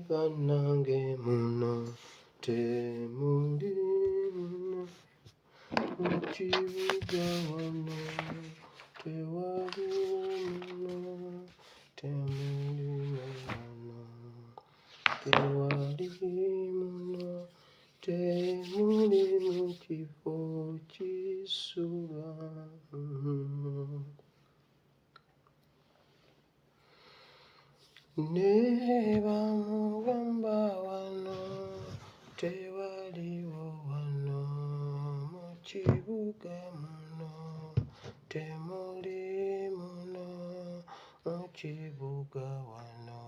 Bannange muno temuli muno mu kibuga wano tewali muno temuli muno tewali muno temuli mu kifo kisulwa ne bamugamba wano tewaliwo wano mu kibuga muno temuli muno mu kibuga wano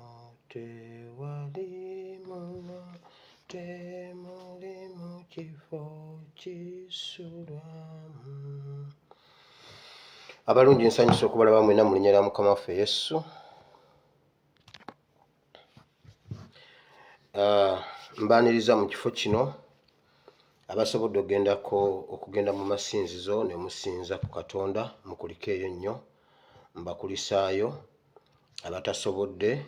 tewali muno temuli mu kifo kisulwamu. Abalungi nsanyusa okubalaba mwena mu linnya lya Mukama waffe Yesu. Mbaaniriza mu kifo kino abasobodde okugenda mu masinzizo ne musinza ku Katonda mukuliko eyo nnyo mbakulisaayo. Abatasobodde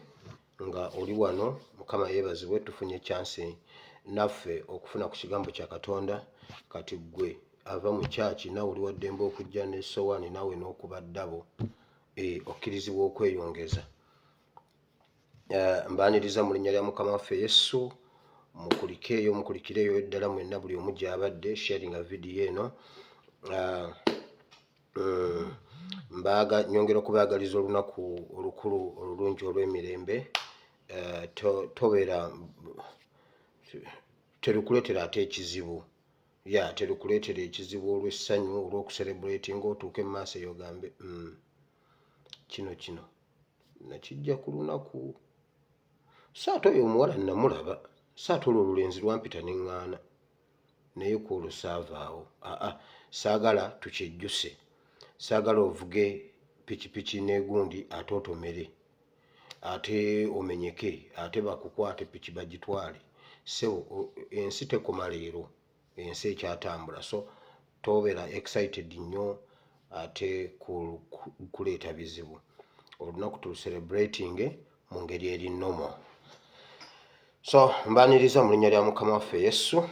nga oli wano Mukama yeebazibwe tufunye chance naffe okufuna ku kigambo kya Katonda. Kati gwe ava mu kyaki nawe oli waddembe okujja n'essowaani nawe n'okuba ddabo okkirizibwa okweyongeza. Mbaaniriza mu linnya lya Mukama waffe Yesu mukulikireyo ddala mwenna buli omu gy'abadde sharinga vidiyo eno. Nyongera okubaagaliza olunaku olukulu olulungi olw'emirembe. Tobeera terukuleetera ate ekizibu terukuleetera ekizibu olw'essanyu olw'okuserebulatinga otuuke mu maaso eyo ogambe kino nakijja ku lunaku. Saate oyo omuwala namulaba, saate olwo olulenzi lwampita neŋŋaana naye ku olwo saavaawo. Saagala tukyejjuse, saagala ovuge pikipiki n'egundi ate otomere ate omenyeke ate bakukwate piki bagitwale. Sebo ensi tekoma leero, ensi ekyatambula, so tobeera excited nnyo ate kuleeta bizibu. Olunaku tulucelebrating mu ngeri eri normal. So mbaaniriza mu linnya lya Mukama waffe Yesu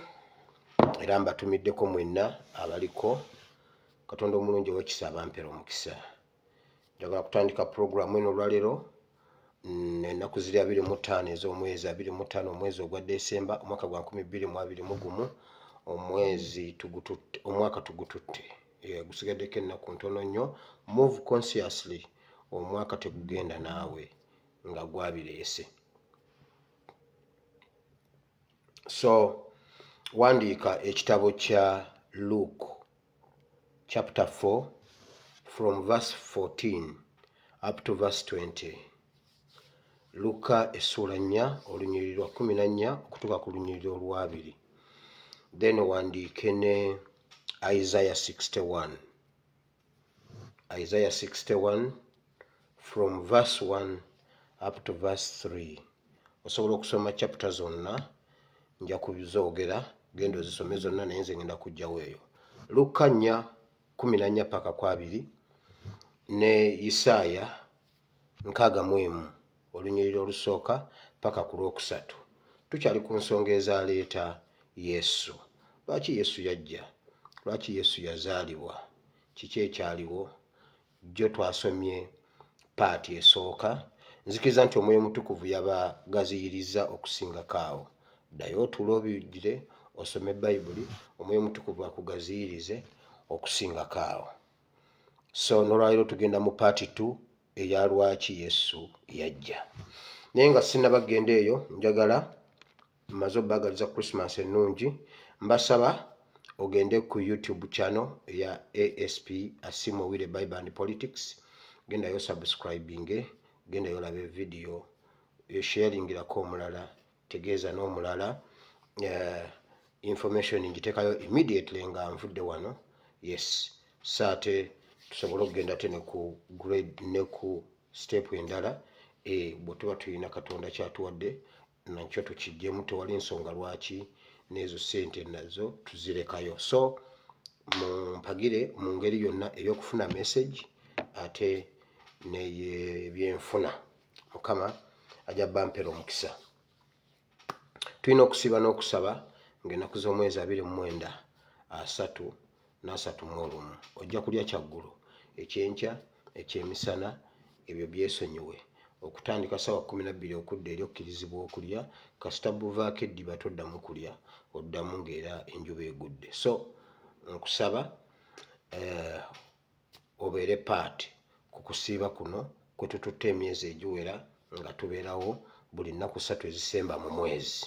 era mbatumiddeko mwenna abaliko. Katonda omulungi ow'ekisa abampera omukisa. Njagala kutandika puroguramu eno olwaleero ennaku ziri 25 ez'omwezi 25 omwezi ogwa Desemba omwaka gwa 2021 omwaka tugututte. Gusigaddeko ennaku ntono nnyo. Move consciously, omwaka tegugenda naawe nga gwabireese. So wandiika ekitabo kya Luke chapter 4 from verse 14 up to verse 20. Luka essula 4 olunyiriri lwa 14 okutuuka ku lunyiriri olwa 2. Then wandiike ne Isaiah 61. Isaiah 61 from verse 1 up to verse 3. Osobola okusoma chapter zonna, nja kubizoogera, genda ozisome zonna naye nze ngenda kujjawo eyo. Luka 4:14 paka ku 2 ne Isaaya 61 olunyiriri olusooka paka ku lwokusatu. Tukyali ku nsonga ezaleeta Yesu. Lwaki Yesu yajja? Lwaki Yesu yazaalibwa? Kiki ekyaliwo? Jjo twasomye paati esooka. Nzikiriza nti Omwoyo Mutukuvu yabagaziyiriza okusingako awo. Ddayo otuule obijjire osome Bayibuli, Omwoyo Mutukuvu akugaziyirize okusingako awo. So n'olwaleero tugenda mu paati 2 eya lwaki Yesu yajja. Naye nga sinnabagenda eyo, njagala mmaze obbaagaliza Christmas ennungi, mbasaba ogende ku YouTube channel ya ASP Asiimwe Wire Bible and Politics. Gendayo subscribing, gendayo labe video, sharingirako omulala tegeeza n'omulala information ngiteekayo immediately nga nvudde wano. Yes, saate tusobole okugenda te ne ku grade ne ku step endala bwe tuba tulina Katonda kyatuwadde nakyo tukijjemu, tewali nsonga lwaki n'ezo ssente nazo tuzirekayo. So mumpagire mu ngeri yonna ey'okufuna message ate n'eyebyenfuna. Mukama ajja bampera omukisa. Tulina okusiba n'okusaba ng'ennaku z'omwezi 29 31 ojja kulya kyaggulu, ekyenkya, ekyemisana, ebyo byesonyiwe okutandika ssaawa 12 okudda eri okkirizibwa okulya, kasita buvaako eddiba toddamu kulya, oddamu ng'era enjuba egudde. So nkusaba obeere paati ku kusiiba kuno kwe tututte emyezi egiwera nga tubeerawo buli nnaku 3 ezisemba mu mwezi.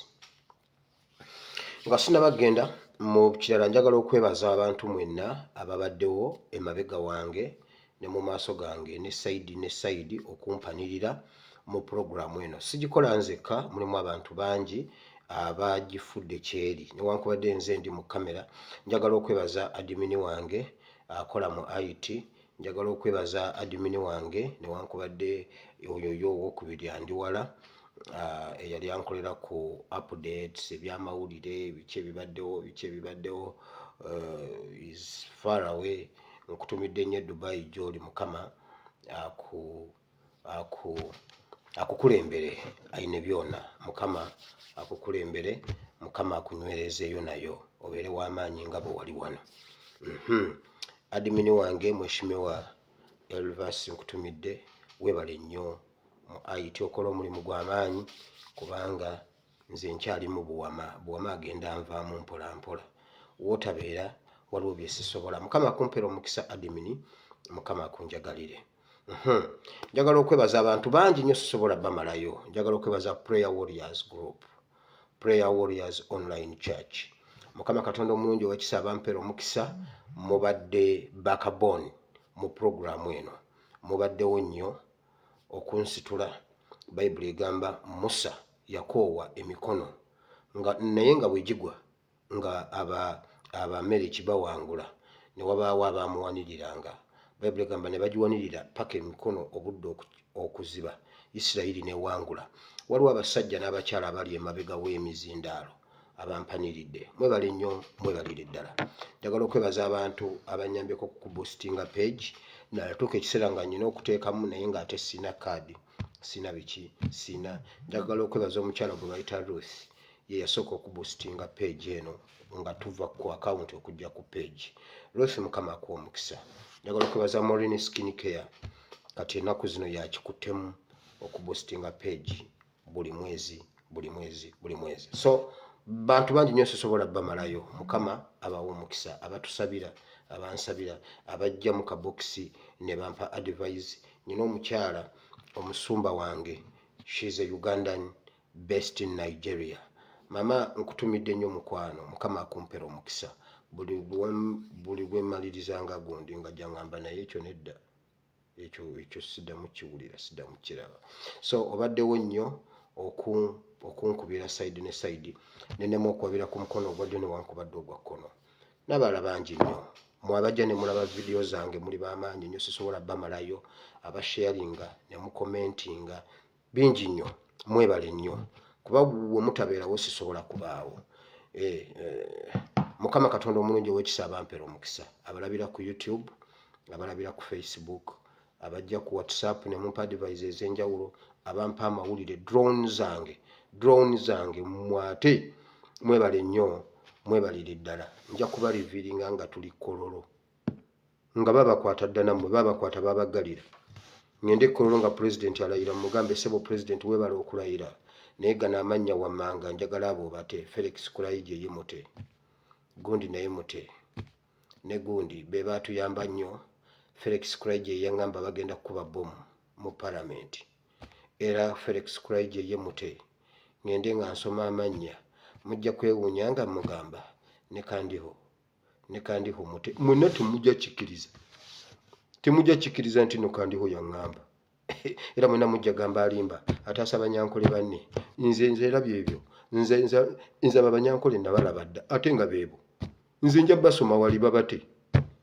Nga sinnabagenda mu kirala, njagala okwebaza abantu mwenna ababaddewo emabega wange ne mu maaso gange ne sayidi okumpanirira mu puroguramu eno. Sigikola nzekka, mulimu abantu bangi abagifudde kyeri newankubadde nze ndi mu kamera. Njagala okwebaza adimini wange akola mu IT, njagala okwebaza adimini wange newankubadde oyoyo owokubiri andiwala eyali ankolera ku updates ebyamawulire biki ebibaddewo is far away. Nkutumidde nnyo Dubai gy'oli. Mukama akukulembere ayine byonna. Mukama akukulembere, Mukama akunywerezeeyo nayo obeere w'amaanyi nga bwe wali wano. Adimini wange Mheshimiwa Elvas nkutumidde, weebale nnyo mu IT, okola omulimu gw'amaanyi kubanga nze nkyali mu buwama agenda anvaamu mpola mpola. Wootabeera waliwo bye sisobola. Mukama akumpera omukisa adimini, Mukama akunjagalire. Njagala okwebaza abantu bangi nnyo sisobola bamalayo. Njagala okwebaza Prayer Warriors Group, Prayer Warriors Online Church. Mukama Katonda omulungi ow'ekisa abampera omukisa, mubadde bakaboni mu puroguramu eno, mubaddewo nnyo okunsitula. Bayibuli egamba Musa yakoowa emikono naye nga bwegigwa nga Abameriki bawangula, ne wabaawo abaamuwaniriranga. Bayibuli egamba ne bagiwanirira paka emikono obudde okuziba, Isirayiri newangula. Waliwo abasajja n'abakyala abali emabega w'emizindaalo abampaniridde. Mwebale nnyo, mwebalire ddala. Njagala okwebaza abantu abanyambyeko ku boostinga page. Natuuka ekiseera nga nnina okuteekamu naye ng'ate sina kaadi, sina biki, sina. Njagala okwebaza omukyala gwe bayita Ruth, ye yasooka okuboostinga page eno nga tuva ku akawunti okujja ku page. Ruth, Mukama akuwa omukisa. Njagala okwebaza Maureen Skin Care, kati ennaku zino yakikuttemu okuboostinga page buli mwezi. So bantu bangi nnyo sisobola bamalayo. Mukama abawa omukisa, abatusabira, abansabira, abajja mu kabokisi ne bampa advice. Nina omukyala omusumba wange, she's a Ugandan based in Nigeria. Mama nkutumidde nnyo mukwano, Mukama akumpera omukisa. Buli lwe mmalirizanga gundi nga jangamba naye ekyo nedda, ekyo siddamu kiwulira, siddamu kiraba. So obaddewo nnyo okunkubira side ne side, nenemu okwabira ku mukono ogwa ddyo newankubadde ogwa kkono. N'abalala bangi nnyo mwabajja ne mulaba vidiyo zange, muli b'amaanyi nnyo sisobola bamalayo. Abasharinga ne mukomentinga bingi nnyo, mwebale nnyo kuba bwe mutabeerawo sisobola kubaawo. Mukama Katonda omulungi ow'ekisa abampera omukisa. Abalabira ku YouTube, abalabira ku Facebook, abajja ku WhatsApp ne mumpa advice ez'enjawulo, abampa amawulire, drone zange mwate mwebale nnyo, mwebalire ddala. Nja kuba riviringa nga tuli Kololo, nga babakwata dda nammwe, babakwata babagalira. Ngende Kololo nga President alayira, mugambe sebo President webale okulayira, naye gano amannya wammanga njagala abo bate. Felix Kulaije ye mute, gundi naye mute, ne gundi be baatuyamba nnyo. Felix Kulaije yangamba bagenda kuba bomu mu Parliament, era Felix Kulaije ye mute. Ngende nga nsoma amannya, mujja kwewuunya nga mugamba ne Kandiho mute. Mwenna temujja kikkiriza nti no Kandiho yaŋŋamba. era mwena mujja gamba alimba ataasa Banyankole banne nze erabye ebyo nze Abanyankole nabalaba dda ate nga beebo nze nja basoma wali babate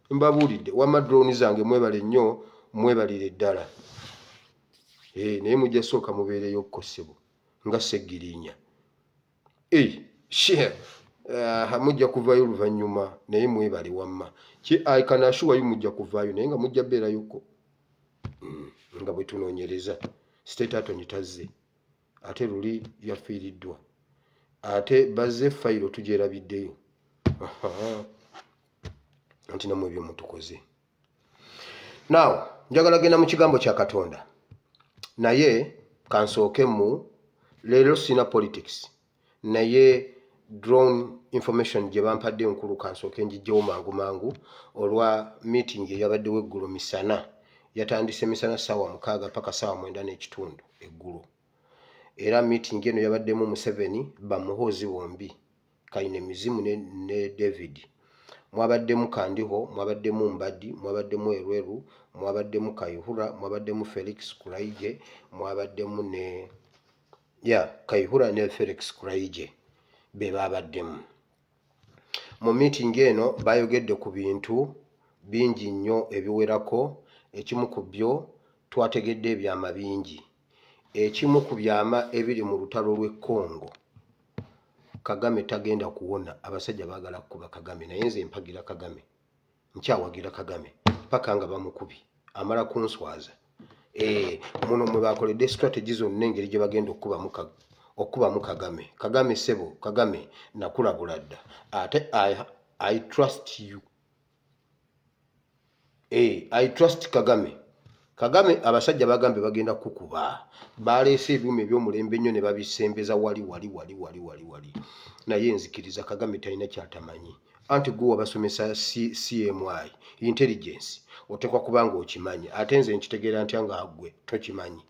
mbabuulidde wamma drone zange mwebale nnyo mwebalire ddala naye mujja sooka mubeereyo kkosebo nga Seggirinya mujja kuvaayo oluvannyuma naye mwebale wamma I can assure you mujja kuvaayo naye nga mujja beerayokko nga bwe tunoonyereza State Attorney tazze ate luli yafiiriddwa ate bazze fayiro tugyerabiddeyo nti namwe ebyo mutukoze. Now njagala genda mu kigambo kya Katonda naye kansooke mu leero sina politics naye drone information gye bampadde nkulu kansooke njijjewo mangu olwa meeting eyabaddewo eggulo misana yatandise misana ssaawa 6 paka ssaawa 9:30 eggulo era meeting eno yabaddemu Museveni bamuhoozi bombi Kayine Mizimu ne David mwabaddemu Kandiho mwabaddemu Mbadi mwabaddemu Erweru mwabaddemu Kayihura mwabaddemu Felix Kuraije mwabaddemu ne Kayihura ne Felix Kuraije be babaddemu mu meeting eno bayogedde ku bintu bingi nnyo ebiwerako ekimu ku byo twategedde ebyama bingi ekimu ku byama ebiri mu lutalo lw'e Congo Kagame tagenda kuwona abasajja baagala kukuba Kagame naye nze mpagira Kagame nkyawagira Kagame paka nga bamukubi amala kunswaza muno mwe bakoledde strategy zonna engeri gye bagenda okubamu Kagame sebo Kagame nakulabula dda ate I trust you I trust Kagame abasajja bagambe bagenda kukuba baleese ebyuma ebyomulembe nnyo ne babisembeza wali naye nzikiriza Kagame talina kyatamanyi anti gwe wabasomesa CMI intelligence otekwa kubanga okimanyi ate nze nkitegeera ntya nga gwe tokimanyi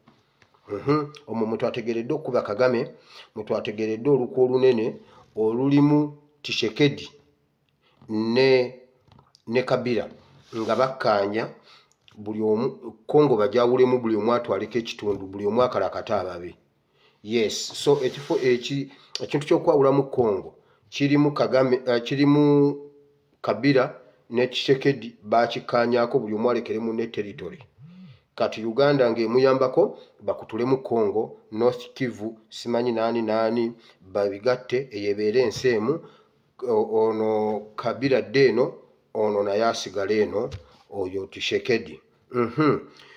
omwo mutwategeredde okuba Kagame mutwategeredde olukwo olunene olulimu Tshisekedi ne Kabila nga bakkanya buli omu Kongo bajawulemu buli omu atwaleko ekitundu buli omu akalakata ababe yes so ekintu kyokwawula mu Kongo kirimu Kagame kirimu Kabila ne Tshisekedi bakikanyako buli omu alekeremu ne territory kati Uganda ng'emuyambako bakutule mu Kongo North Kivu simanyi nani babigatte eyebeere ensi emu ono Kabila deno ono naye asigala eno oyo Tshisekedi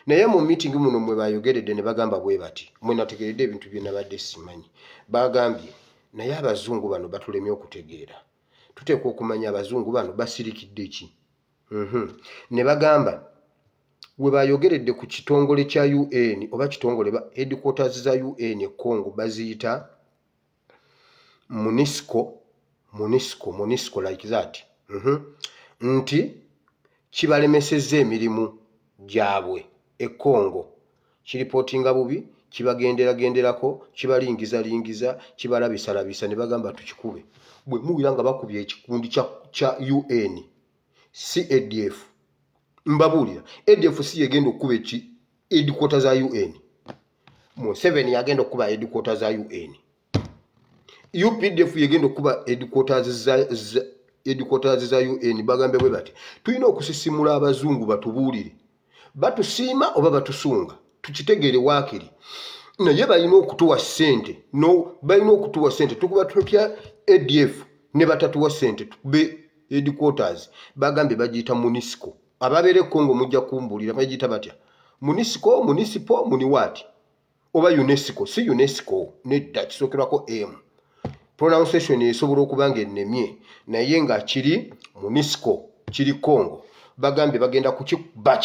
naye mu meeting muno mwe bayogeredde ne bagamba bwe bati mwe nategeredde ebintu bye nabadde simanyi bagambye naye abazungu bano batulemye okutegeera tuteekwa okumanya abazungu bano basirikidde ki ne bagamba we bayogeredde ku kitongole kya UN oba kitongole ba headquarters za UN e Congo baziyita MONUSCO like that nti kibalemesezza emirimu gyabwe e Congo kiripotinga bubi kibagenderagenderako kibalingiza kibalabisa ne bagamba tukikube bwe muwira nga bakubye ekikundi kya UN si ADF mbabuulira ADF si yegenda okuba headquarters za UN Museveni yagenda okuba headquarters za UN UPDF yegenda okuba headquarters za UN bagambe bwe bati tulina okusisimula abazungu batubuulire batusiima oba batusunga tukitegeere waakiri naye balina okutuwa ssente balina okutuwa ssente tukuba tutya ADF ne batatuwa ssente tukube headquarters bagambe bagiyita MONUSCO ababeere Congo mujja kumbulira bagiyita batya MONUSCO municipal muniwati oba UNESCO si UNESCO nedda kisookerwako M pronunciation esobola okuba nga ennemye naye nga kiri MONUSCO kiri Congo bagambe bagenda kukiba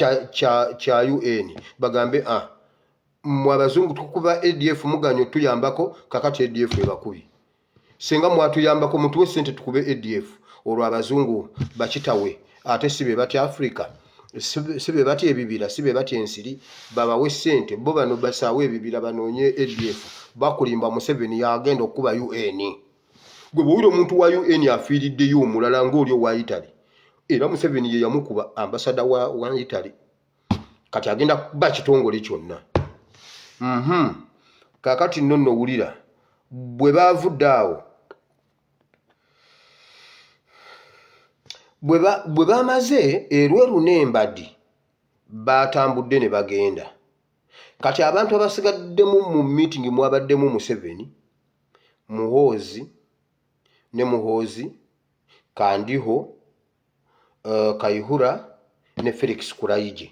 kya UN bagambe mwe abazungu tukuba ADF muganyo tuyambako kakati ADF ebakubi senga mwatuyambako mutuwe sente tukube ADF olwo abazungu bakitawe ate sibe bati Africa sibe bati ebibira sibe bati ensiri babawe sente bo bano basawe ebibira banoonye ADF bakulimba Museveni yagenda okuba UN gwe bwiro omuntu wa UN afiiriddeyo omulala ng'olyo wa Italy era Museveni ye yamukuba ambassador wa Italy kati agenda kuba kitongole kyonna Kakati nno wulira bwe bavudde awo bwe bamaze Erweru n'Embaddi batambudde ne bagenda. Kati abantu abasigaddemu mu meeting mwabaddemu Museveni, Muhoozi ne Muhoozi, Kandiho, Kayihura ne Felix Kulaije.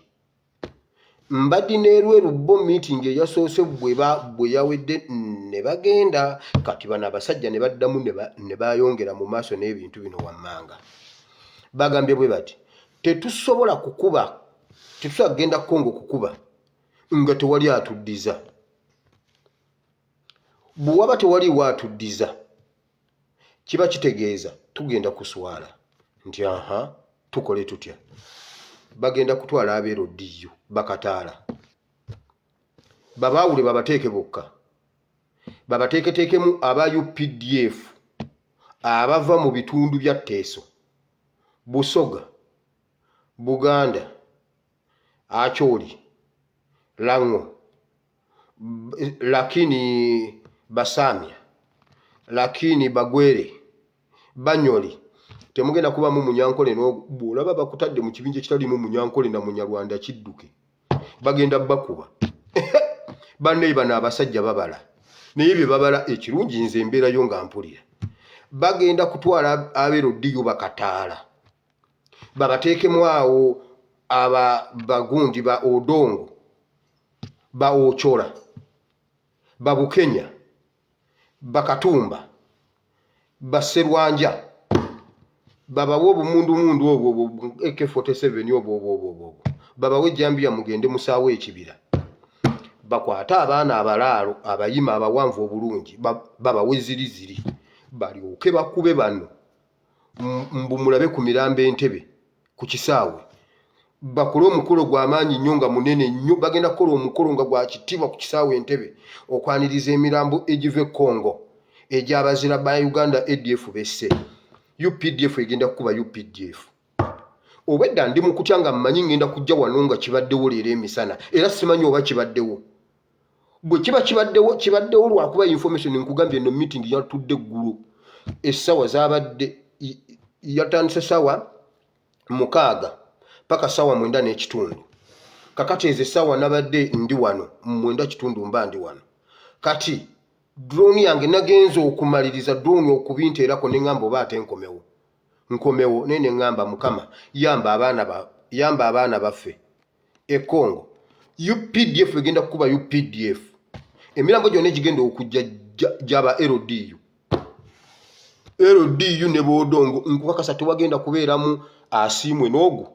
Mbaddi n'Erweru bo meeting eyasoose bwe yawedde ne bagenda. Kati bano abasajja ne baddamu ne bayongera mu maaso n'ebintu bino wammanga. Bagambye bwe bati tetusobola kukuba, tetusobola kugenda Congo kukuba nga tewali atuddiza. Bwe waba tewali watuddiza kiba kitegeeza tugenda kuswala nti tukole tutya. Bagenda kutwala abeero ddiyo bakataala babaawule babateeke bokka, babateeketeekemu aba UPDF abava mu bitundu bya Teeso, Busoga, Buganda, Acholi, Lango, lakini Basamya, lakini Bagwere, Banyoli. Temugenda kubamu Munyankole bw'olaba bakutadde mu kibinja ekitalimu Munyankole na Munyarwanda kidduke bagenda bakuba. Banne bano abasajja babala naye bye babala ekirungi nze embeerayo nga mpulira. Bagenda kutwala abeero ddiyo bakataala babateekemu awo bagundi ba Odongo, ba Ochola, ba Bukenya, Bakatumba, ba Serwanja, babawe obumundu obwo AK47 obwo babawe Jambia mugende musaawe ekibira. Bakwata abaana abalaalo abayima abawanvu obulungi babawe ziriziri balyoke bakube bano mbu mulabe ku mirambo Entebbe ku kisaawe. Bakole omukolo gw'amaanyi nnyo nga munene nnyo. Bagenda kukola omukolo nga gwa kitiibwa ku kisaawe Entebbe okwaniriza emirambo egive Congo egy'abazira ba Uganda ADF besse. UPDF egenda kukuba UPDF. Obwedda ndi mu kutya nga mmanyi ngenda kujja wano nga kibaddewo leero emisana era simanyi oba kibaddewo. Bwe kiba kibaddewo lwakuba information nkugambye no meeting yatudde eggulu. Essawa zabadde yatandise sawa 6 paka sawa 9:30. Kakati ezo sawa nabadde ndi wano 9:30 mba ndi wano. Kati drone yange nagenze okumaliriza drone okubinteerako ne ngamba obaate nkomewo nene ngamba Mukama yamba abaana baffe Congo. UPDF egenda kukuba UPDF. Emirambo gyonna egigenda okujja gyaba LDU ne Bodongo nkukakasa tewagenda kubeeramu Asiimwe n'ogu,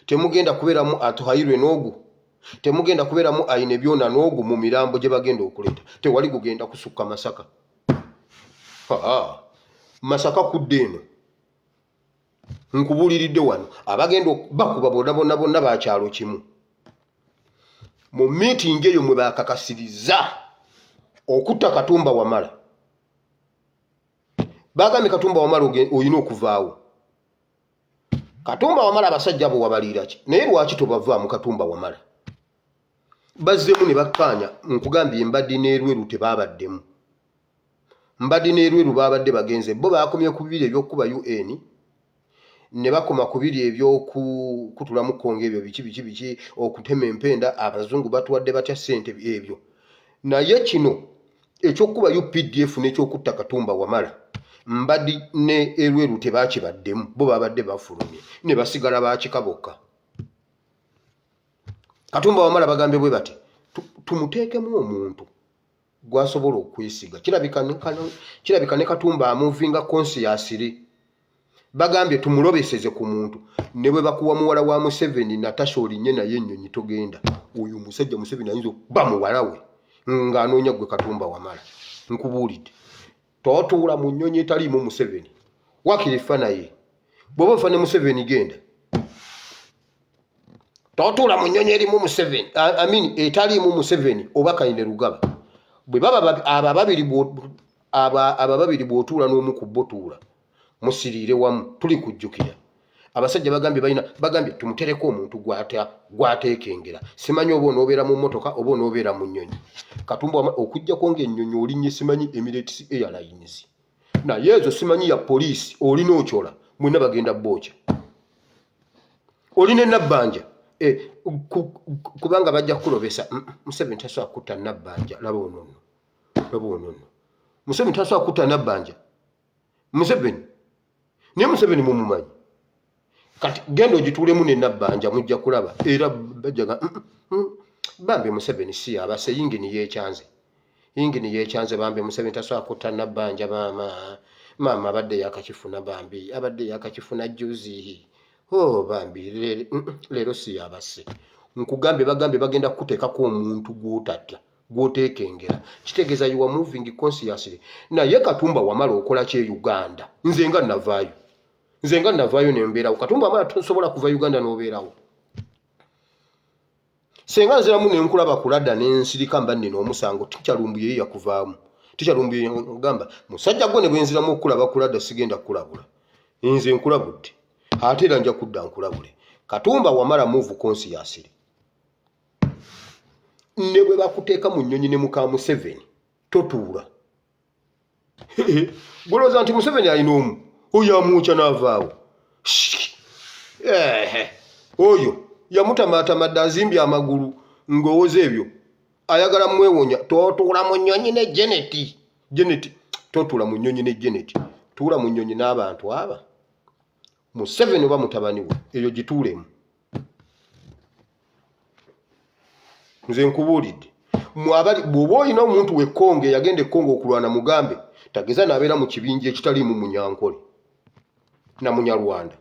temugenda kubeeramu Atuhairwe n'ogu, temugenda kubeeramu Aine byona n'ogu mu mirambo gye bagenda okuleeta. Tewali gugenda kusukka Masaka. Masaka kudde eno nkubuuliridde wano abagenda bakuba bonna bakyalo kimu. Mu meeting eyo mwe bakakasiriza okutta Katumba Wamala. Bagambye Katumba Wamala oyina okuvaawo. Katumba Wamala abasajja abo wabaliira ki? Naye lwaki tobavaamu Katumba Wamala? Bazzemu ne bakkaanya nkugambye Mbaddi n'Erweru tebabaddemu. Mbaddi n'Erweru babadde bagenze bo bakomye ku bibiri ebyokuba UN ne bakoma ku bibiri ebyokutulamu Kongo ebyo biki okutema empenda abazungu batuwadde batya ssente ebyo. Naye kino ekyokuba UPDF n'ekyokutta Katumba Wamala Mbaddi ne Erweru tebakibaddemu bo babadde bafulumye ne basigala bakika bokka. Katumba Wamala bagambye bwe bati tumuteekemu omuntu gwasobola okwesiga. Kirabika ne Katumba amuvinga conscious. Bagambye tumulobeseze ku muntu ne bwe bakuwa muwala wa Museveni Natasha olinye naye ennyonyi togenda. Oyo musajja Museveni ayinza bamuwala we ng'anoonya gwe Katumba Wamala. Nkubuulidde totuula mu nnyonyi etaliimu Museveni wakirifa naye bw'oba ofa ne Museveni genda totuula mu nnyonyi erimu Museveni etaliimu Museveni oba Kainerugaba. Bwe baba aba babiri bw'otuula n'omu ku bo tuula musiriire wamu tuli kujjukira abasajja bagambye tumutereko omuntu gwateekengera simanyi oba onoobeera mu mmotoka oba onoobeera mu nnyonyi Katumba okuggyako ng'ennyonyi olinnye simanyi Emirates Airlines naye ezo simanyi ya poliisi olina okyola mwenna bagenda bookya olina enabbanja kubanga bajja kukulobesa Museveni tasobola kutta nabbanja laba ono Museveni tasobola kutta nabbanja Museveni naye Museveni mumumanyi kati genda ogituulemu nenabbanja mujja kulaba era bajjaga bambi Museveni si abase yingini yeekyanze bambi Museveni tasobola kutta nabbanja maama abadde yakakifuna bambi abadde yakakifuna juzi bambi leero si yabase bagambye bagenda kuteekako omuntu gwoteekengera kitegeeza you are moving consciously naye Katumba wamala okola kye Uganda nze nga navaayo nembeerawo Katumba amala tosobola kuva Uganda n'obeerawo senga nziramu nenkulaba kuladda nensirika mba nina omusango tikyalumbuye yakuvaamu tikyalumbuye ngamba musajja gwo ne bwenziramu okulaba kuladda sigenda kulabula nze nkulabudde ate era nja kudda nkulabule Katumba wamala move consciously ne bwe bakuteeka mu nnyonyi ne muka Museveni totuula golooza nti Museveni alina omu oyo amuukya n'avaawo oyo yamutamaatamadde azimbye amagulu ng'owoza ebyo ayagala mwewonya totuula mu nnyonyi ne Janet totuula mu nnyonyi ne Janet tuula mu nnyonyi n'abantu aba Museveni oba mutabani we eyo gituulemu nze nkubuulidde bw'oba olina omuntu w'ekkongo eyagenda ekkongo okulwana mugambe tageza n'abeera mu kibinja ekitaliimu Munyankole na Munyarwanda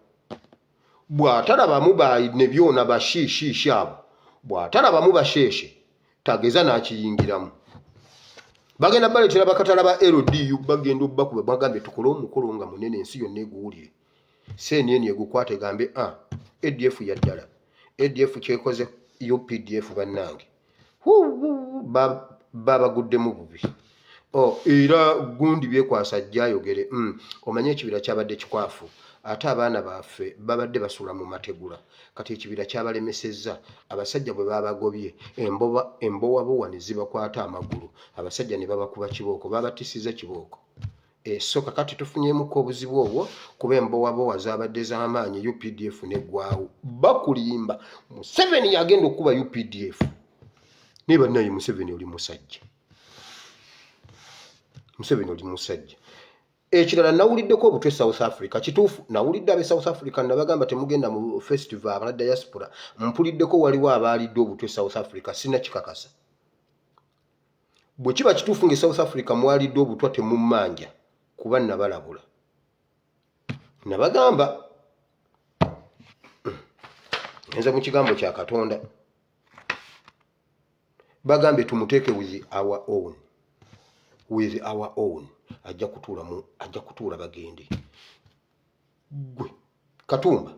bw'atalabamu ne byona bashiishiishi abo bw'atalabamu basheeshe tageza n'akiyingiramu bagenda baleetera bakatala ba LDU bagenda obbakuba bagambye tukole omukolo nga munene ensi yonna eguwulire CNN egukwate gambe ADF yaddala ADF kyekoze UPDF bannange babaguddemu bubi era gundi byekwasa ajjayogere omanye ekibira kyabadde kikwafu ate abaana baffe babadde basula mu mategula kati ekibira kyabalemesezza abasajja bwe babagobye embowabowa ne zibakwata amagulu abasajja ne babakuba kibooko babatisiza kibooko so kakati tufunyemuko obuzibu obwo kuba embowabowa zabadde z'amaanyi UPDF neggwaawo bakulimba Museveni yagenda okuba UPDF ne bannaye Museveni oli musajja ekirala nawuliddeko obutwe South Africa kituufu nawulidde abe South Africa nabagamba temugenda mu festival abala diaspora mpuliddeko waliwo abaalidde obutwe South Africa sina kikakasa bwe kiba kituufu nge South Africa mwalidde obutwa temumanja kuba nabalabula nabagamba nza mu kigambo kya Katonda bagambe tumuteeke with our own ajja kutuula bagende gwe Katumba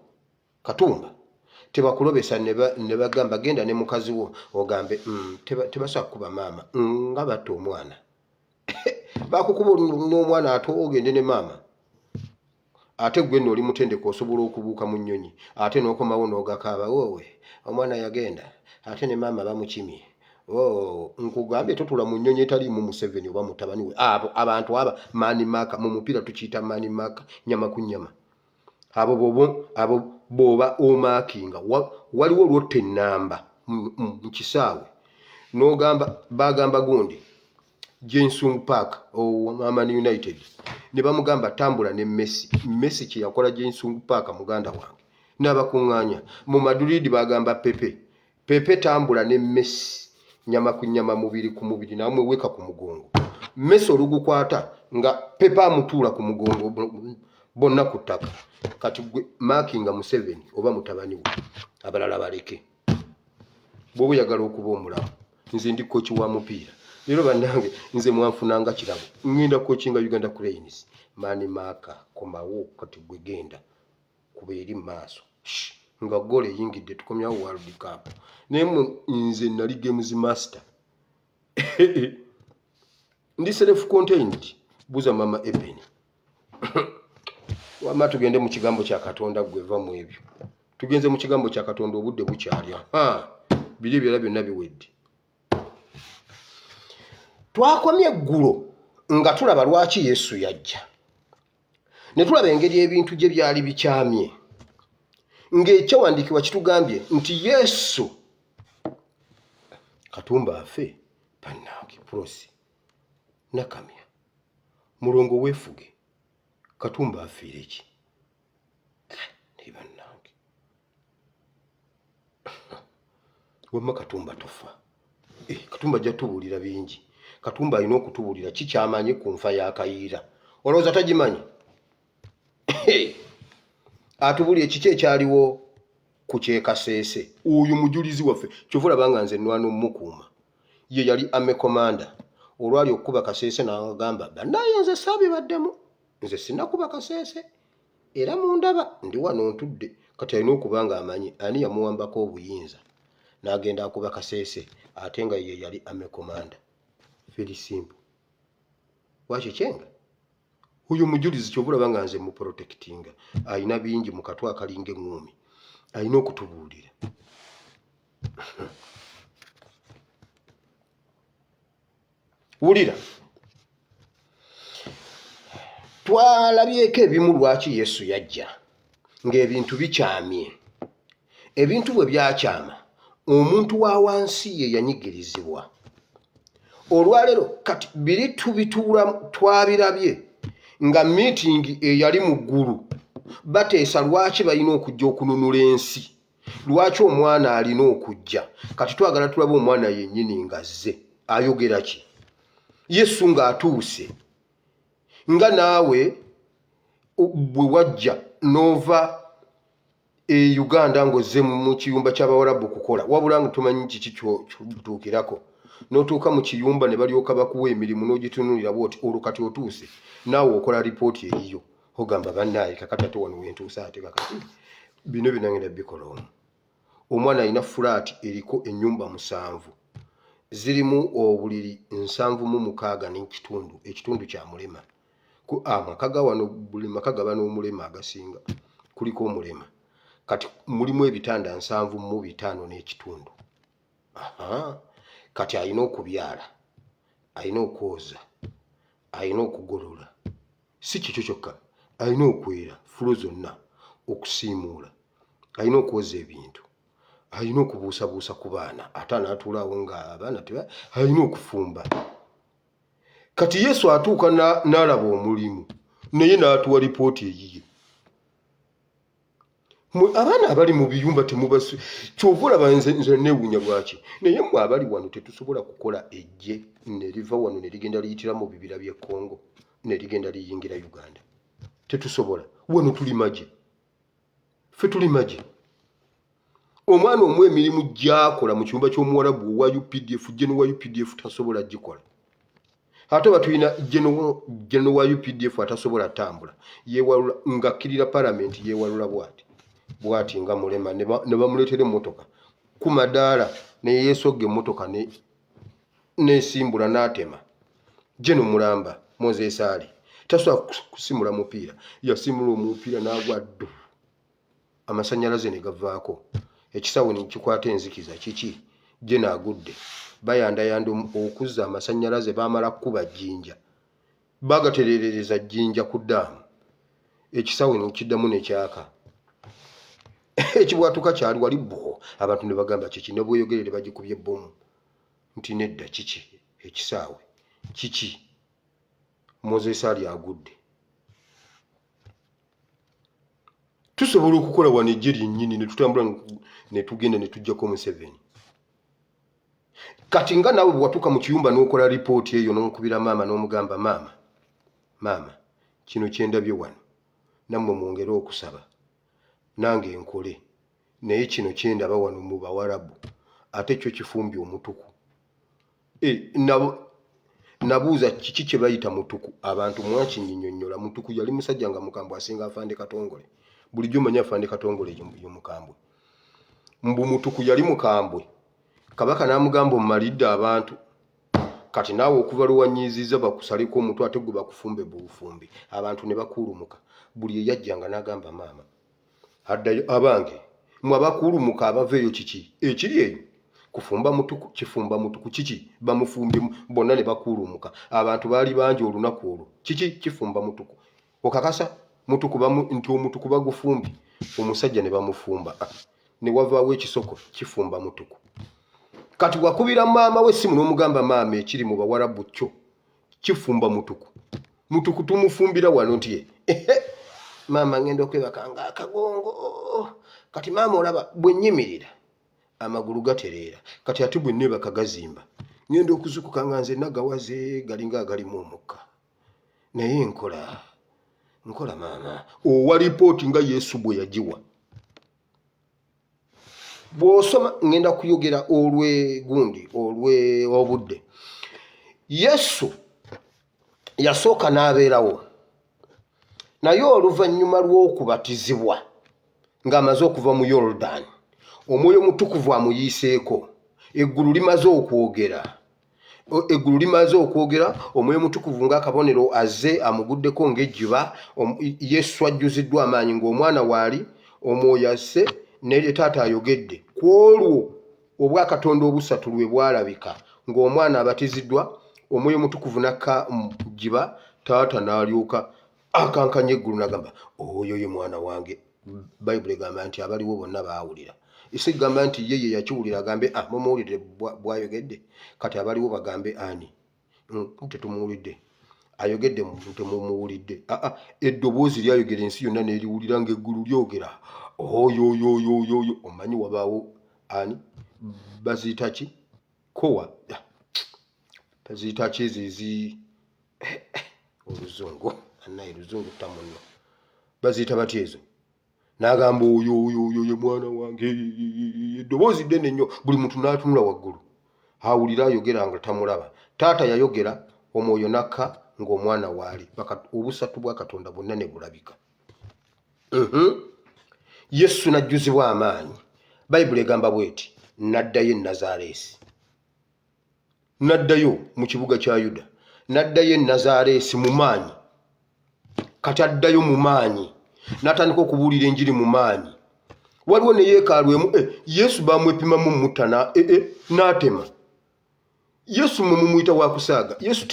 tebakulobesa ne bagamba genda ne mukazi wo ogambe tebasobola kuba maama nga batta omwana bakukuba n'omwana ate ogende ne maama ate gwe nno oli mutendeko osobola okubuuka mu nnyonyi ate n'okomawo n'ogakaaba wowe omwana yagenda ate ne maama bamukimye nkugambye totula mu nnyonyi etaliimu Museveni oba mutabani we abantu aba mani maka mu mupiira tukiyita mani maka nyama ku nyama abo bwoba omaakinga waliwo lwotta ennamba mu kisaawe n'ogamba bagamba gundi Jensung Park Man United ne bamugamba tambula ne Messi kye yakola Jensung Park muganda wange n'abakuŋŋaanya mu Madrid bagamba Pepe tambula ne Messi nyama ku nyama mubiri ku mubiri namwe weka ku mugongo Messi olugukwata nga Pepe amutuula ku mugongo bonna ku ttaka kati gwe maakinga Museveni oba mutabani we abalala baleke bw'oba oyagala okuba omulamu nze ndi kochi wa mupiira leero bannange nze mwanfunanga kirabo ngenda coachinga Uganda Cranes mani maka komawo kati gwe genda kuba eri maaso nga gole yingidde tukomyawo World Cup naye nze nali games master ndi self contained buza mama Ebeni wama tugende mu kigambo kya Katonda gweva mu ebyo. Tugenze mu kigambo kya Katonda obudde bukyalya. Biri byera byonna biwedde. Twakomye eggulo nga tulaba lwaki Yesu yajja. Ne tulaba engeri ebintu gye byali bikyamye. Ng'ekyawandiikibwa kitugambye nti Yesu Katumba afe bannange Prosi Nakamya mulongo weefuge Katumba afiire ki? Ne bannange wamma Katumba tofa. Katumba ajja tubuulira bingi. Katumba alina okutubuulira kikyamanyi ku nfa ya Kayiira. Olowooza tagimanyi? Atubuulire kiki ekyaliwo ku kyekaseese. Oyo mujulizi waffe kyova olaba nga nze nnwana omukuuma. Ye yali ame komanda. Olwali okukuba Kaseese n'agamba bannaye nze saabibaddemu. Nze sinnakuba Kaseese. Era mundaba ndi wano ntudde. Kati alina okuba nga amanyi ani yamuwambako obuyinza. N'agenda akuba Kaseese ate nga ye yali ame komanda. Very simple. Wakikyenga? Oyo mujulizi kyova olaba nga nze muprotectinga. Alina bingi mu katwa akalinga eŋŋumi. Alina okutubuulira. Wulira. Twalabyeko ebimu lwaki Yesu yajja. Ng'ebintu bikyamye. Ebintu bwe byakyama, omuntu wa wansi ye yanyigirizibwa. Olwaleero kati biri tubituula twabirabye nga meeting eyali mu ggulu bateesa lwaki balina okujja okununula ensi. Lwaki omwana alina okujja. Kati twagala tulaba omwana yennyini ng'azze. Ayogera ki? Yesu ng'atuuse. Nga naawe bwe wajja n'ova e Uganda ng'ozze mu kiyumba ky'Abawarabu kukola. Wabula nga tumanyi kiki ky'otuukirako. N'otuuka mu kiyumba ne balyoka bakuwa emirimu n'ogitunulira bw'oti olwo kati otuuse. Naawe okola lipooti eriyo. Ogamba bannaaye kakati ate wano wentuusa ate kakati. Bino binangenda bikola omwo. Omwana alina fulaati eriko ennyumba 7. Zirimu obuliri 76 n'ekitundu. Ekitundu kya mulema. Amaka ga wano buli maka gaba n'omulema agasinga. Kuliko omulema. Kati mulimu ebitanda 75 n'ekitundu. Kati alina okubyala. Alina okwoza. Alina okugolola. Si kikyo kyokka. Alina okwera fulo zonna okusiimuula. Alina okwoza ebintu. Alina okubuusabuusa ku baana. Ate anaatuulaawo ng'abaana alina okufumba. Kati Yesu atuuka n'alaba omulimu. Naye n'atuwa lipooti eyiye. Abaana abali mu biyumba temubasi. Kyova olaba nze neewuunya lwaki. Naye mmwe abali wano tetusobola kukola ejje ne liva wano ne ligenda liyitira mu bibira by'e Congo ne ligenda liyingira Uganda. Tetusobola. Wano tuli maje. Ffe tuli maje. Omwana omu emirimu gy'akola mu kiyumba ky'Omuwarabu owa UPDF, jeno wa UPDF tasobola gikola. Ate batulina jeno wa UPDF atasobola tambula. Yeewalula ng'akkirira Parliament yeewalula bw'ati nga mulema ne bamuleetera emmotoka ku madaala ne yeesogga emmotoka n'esimbula n'atema. Jeno mulamba Moses Ali tasobola kusimula mupiira. Yasimula omupiira n'agwa ddu. Amasannyalaze ne gavaako. Ekisawo ne kikwata enzikiza kiki? Jeno agudde. Bayandayanda okuzza amasannyalaze baamala kuba jjinja. Bagaterereza jjinja ku ddaamu. Ekisawo ne kiddamu ne kyaka. Ekibwatuka kyali wali bwo. Abantu ne bagamba kiki? Ne bweyogerere bagikubye bbomu. Nti nedda kiki? Ekisaawe kiki? Moses Ali agudde. Tusobola okukola wano ejje lyennyini ne tutambula ne tugenda ne tujjako Museveni. Kati nga naawe bwe watuuka mu kiyumba n'okola lipooti eyo n'omukubira maama n'omugamba maama kino kyendabye wano nammwe mwongere okusaba nange nkole naye kino kyendaba wano mu Bawarabu ate kyo kifumbye omutuku. Nabuuza kiki kye bayita mutuku. Abantu mwakinnyonnyola. Mutuku yali musajja nga mukambwe asinga Afande Katongole. Bulijjo manyi Afande Katongole y'omukambwe. Mbu mutuku yali mukambwe. Kabaka n'amugamba omumalidde abantu. Kati naawe okuva lwe wanyiiziza bakusaleko omutwe ate gwe bakufumbe bufumbi. Abantu ne bakuulumuka. buli eyajjanga n'agamba maama addayo abange mwe abakulumuka abaveeyo kiki ekiri eyo kufumba mutuku kifumba mutuku kiki bamufumbye bonna ne bakulumuka abantu baali bangi olunaku olwo kiki kifumba mutuku okakasa mutuku nti omutuku bagufumbi omusajja ne bamufumba ne wavaawo ekisoko kifumba mutuku kati wakubira maama we simu n'omugamba maama ekiri mu bawarabu kyo kifumba mutuku tumufumbira wano nti maama ngenda okwebakanga akagongo kati maama olaba bwe nnyimirira amagulu gatereera kati ate bwe neebaka gazimba ngenda okuzukuka nga nze nagawaze galinga agalimu omukka naye nkola maama owa lipooti nga Yesu bwe yagiwa bw'osoma ngenda kuyogera olw'egundi olw'obudde Yesu yasooka n'abeerawo naye oluvannyuma lw'okubatizibwa ng'amaze okuva mu Yoludaani omwoyo mutukuvu amuyiiseeko eggulu limaze okwogera omwoyo mutukuvu ng'akabonero azze amuguddeko ng'ejjuba Yesu ajjuziddwa amaanyi ng'omwana waali omwoyo asse ne taata ayogedde ku olwo obwakatonda obusatu lwe bwalabika ng'omwana abatiziddwa omwoyo mutukuvu nakka mu jjiba taata n'alyoka akankanya eggulu n'agamba oyo ye mwana wange bayibuli egamba nti abaliwo bonna baawulira isi gamba nti ye yakiwulira agambe mumuwulidde bwayogedde kati abaliwo bagambe ani tetumuwulidde ayogedde temumuwulidde eddoboozi lyayogera ensi yonna n'eriwulira ng'eggulu lyogera oyo omanyi wabaawo ani baziyita ki kowa baziyita ki ezo oluzungu anaye luzungu tamuno baziyita bati ezo n'agamba oyo ye mwana wange eddoboozi ddene nnyo buli muntu n'atunula waggulu awulira ayogera nga tamulaba taata yayogera omwoyo nakka ng'omwana waali obusatu bwa katonda bwonna ne bulabika Yesu n'ajjuzibwa amaanyi bayibuli egamba bweti n'addayo e Nazaaleesi n'addayo mu kibuga kya Yuda n'addayo e Nazaaleesi mu maanyi kati addayo mu maanyi n'atandika okubuulira enjiri mu maanyi waliwo ne yeekaalu emu Yesu bamwepimamu mutta n'atema Yesu mumuyita wa kusaaga Yesu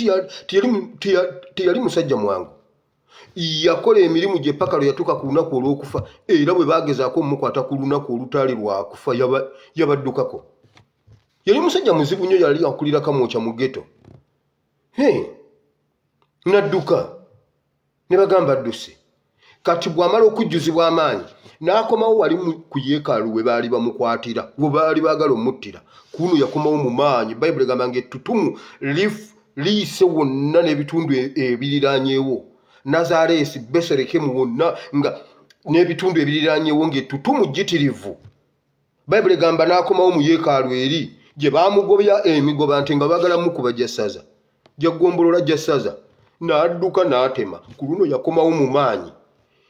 teyali musajja mwangu yakola emirimu gye paka lwe yatuuka ku lunaku olw'okufa era bwe baagezaako omukwata ku lunaku olutaali lwakufa yabaddukako yali musajja muzibu nnyo yali akulira kamwokya mu ggeto n'adduka ne bagamba adduse kati bw'amala okujjuzibwa amaanyi n'akomawo wali ku yeekaalu we baali bamukwatira we baali baagala omuttira kuno yakomawo mu maanyi bayibuli egamba ng'ettutumu liise wonna n'ebitundu ebiriraanyeewo Nazaaleesi Beserekemu wonna nga n'ebitundu ebiriraanyeewo ng'ettutumu jjitirivu bayibuli egamba n'akomawo mu yeekaalu eri gye baamugobya emigoba nti nga baagala mukuba gyasaza gyagombolola gyasaza n'adduka n'atema ku luno yakomawo mu maanyi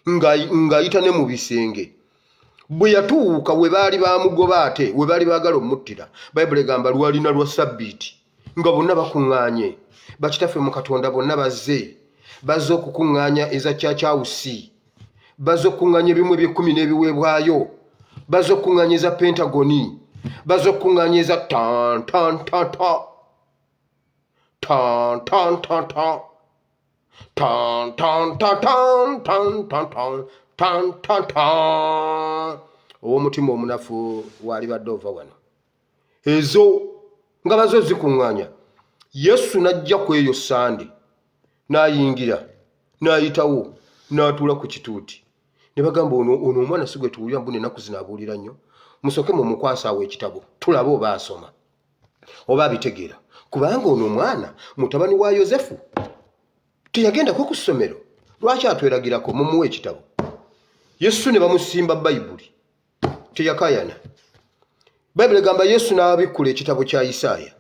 ng'ayita ne mu bisenge bwe yatuuka we baali baamugoba ate we baali baagala omuttira bayibuli egamba lwalina lwa sabbiiti nga bonna bakuŋŋaanye bakitaffe mu katonda bonna bazze okukuŋŋaanya eza kyakyawusi bazze okukuŋŋaanya ebimu eby'ekkumi n'ebiweebwayo bazze okukuŋŋaanya eza pentagoni bazze okukuŋŋaanya eza ow'omutima omunafu waali badde ova wano ezo nga bazo zikuŋŋaanya Yesu n'ajja ku eyo Sande n'ayingira n'ayitawo n'atuula ku kituuti ne bagamba ono omwana si gwe tuwulira mbuna ennaku zino abuulira nnyo musooke mumukwasa awo ekitabo tulabe oba asoma oba abitegeera kubanga ono omwana mutabani wa Yozefu teyagendako ku ssomero lwaki atweragirako mumuwa ekitabo Yesu ne bamusimba bayibuli teyakayana bayibuli egamba Yesu n'abikkula ekitabo kya Isaaya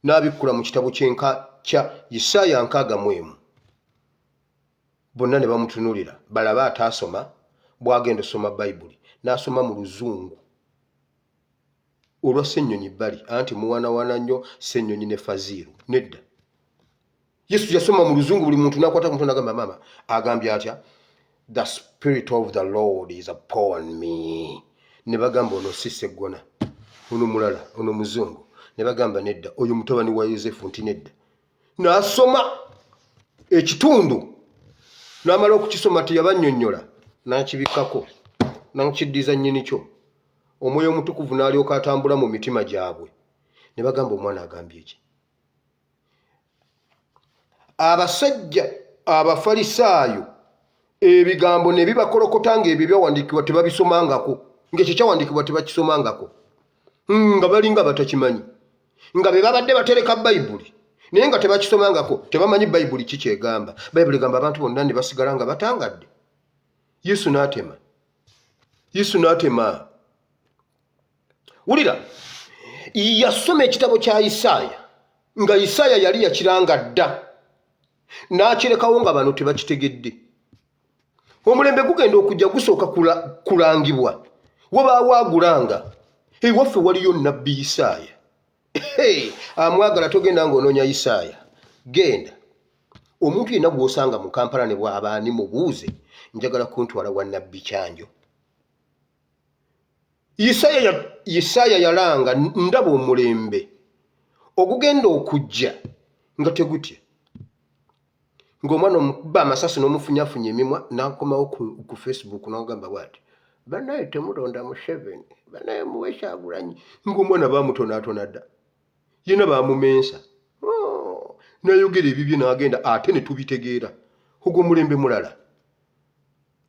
n'abikkula mu kitabo kya Isaaya 61 bonna ne bamutunulira balaba ataasoma bw'agenda osoma bayibuli n'asoma mu luzungu olwa Ssennyonyi Bbali anti muwanawana nnyo Ssennyonyi ne Faziiru nedda Yesu yasoma mu luzungu buli muntu n'akwata ku mutwe n'agamba maama agambye atya the spirit of the Lord is upon me. Ne bagamba ono Sisegona, ono mulala, ono muzungu. Ne bagamba nedda, oyo mutabani wa Yosefu nti nedda. N'asoma ekitundu. N'amala okukisoma teyabannyonnyola. N'akibikkako. N'akiddiza nnyini kyo. Omwoyo omutukuvu n'alyoka atambula mu mitima gyabwe. Ne bagamba omwana agambye eki. Abasajja Abafalisaayo ebigambo ne bibakolokota ng'ebyo byawandiikibwa tebabisomangako. Ng'ekyo kyawandiikibwa tebakisomangako. Nga balinga batakimanyi. Nga be babadde batereka Bayibuli. Naye nga tebakisomangako, tebamanyi Bayibuli ki kyegamba. Bayibuli egamba abantu bonna ne basigala nga batangadde. Yesu n'atema. Yesu n'atema. Wulira, yasoma ekitabo kya Isaaya, nga Isaaya yali yakiranga dda. N'akirekawo nga bano tebakitegedde. Omulembe gugenda okujja gusooka kulangibwa. Wabaawo agulanga. Waffe waliyo nnabbi Isaaya. Amwagala togenda ng'onoonya Isaaya. Genda. Omuntu yenna gw'osanga mu Kampala ne bw'aba ani mubuuze, njagala kuntwala wa nnabbi Kyanjo. Isaaya yalanga ndaba omulembe ogugenda okujja nga tegutya. Ng'omwana omukuba amasasi n'omufunyafunya emimwa n'akomawo ku Facebook n'agamba bw'ati, bannaye temulonda Museveni, bannaye muwe Kyagulanyi. Ng'omwana baamutonaatona dda. Yenna baamumensa. N'ayogera ebibye n'agenda ate ne tubitegeera. Ogwo mulembe mulala.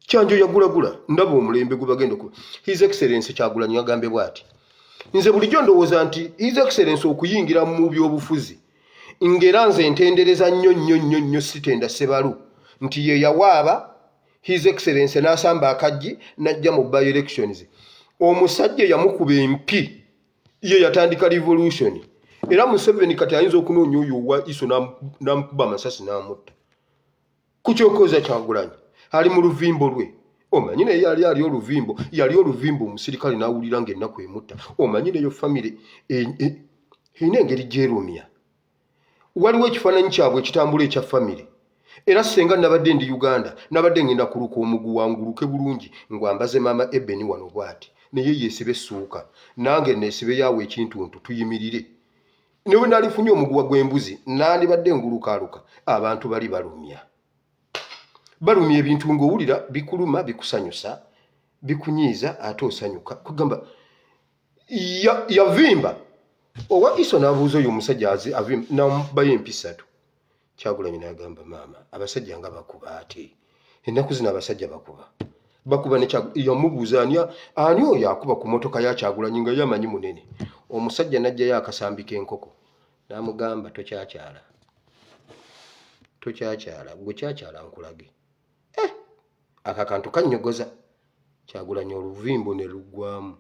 Kyanjo yagulagula ndaba omulembe gwe bagenda okuba. His Excellency Kyagulanyi yagambye bw'ati, nze bulijjo ndowooza nti His Excellency okuyingira mu by'obufuzi ng'era nze ntendereza nnyo sitenda Ssebalu nti ye yawaaba His Excellency n'asamba akaggi n'ajja mu by elections. Omusajja yamukuba empi ye yatandika revolution. Era Museveni kati ayinza okunoonya oyo owa Iso n'amukuba amasasi n'amutta. Ku kyokoza Kyagulanyi ali mu luvimbo lwe. Omanyi naye yali oluvimbo. Yali oluvimbo omusirikale n'awulira ng'ennaku emutta. Omanyi nayo famire erina engeri gy'erumya. Waliwo ekifaananyi kyabwe ekitambula ekya famire. Era senga nabadde ndi Uganda, nabadde ngenda kuluka omuguwanguluke bulungi ngwambaze maama Ebeni wano bw'ati. Naye yeesibe essuuka. Nange neesibe yaawe ekintuntu tuyimirire. Ne bwe nalifunye omuguwa gw'embuzi nandibadde ngulukaaluka. Abantu bali balumya. Balumya ebintu ng'owulira bikuluma, bikusanyusa, bikunyiiza ate osanyuka. Kugamba yavimba. Owa Iso n'abuuza oyo omusajja avimba n'amubayo empisatu. Kyagulanyi n'agamba maama, abasajja nga bakuba ate. Ennaku zino abasajja bakuba. Bakuba ne yamubuuza ani oyo akuba ku motoka ya Kyagulanyi nga yamanyi munene. Omusajja n'ajjayo akasambi k'enkoko. N'amugamba tokyakyala. Tokyakyala, gwe kyakyala nkulage. Akakantu kannyogoza. Kyagulanyi oluvimbo ne luggwamu.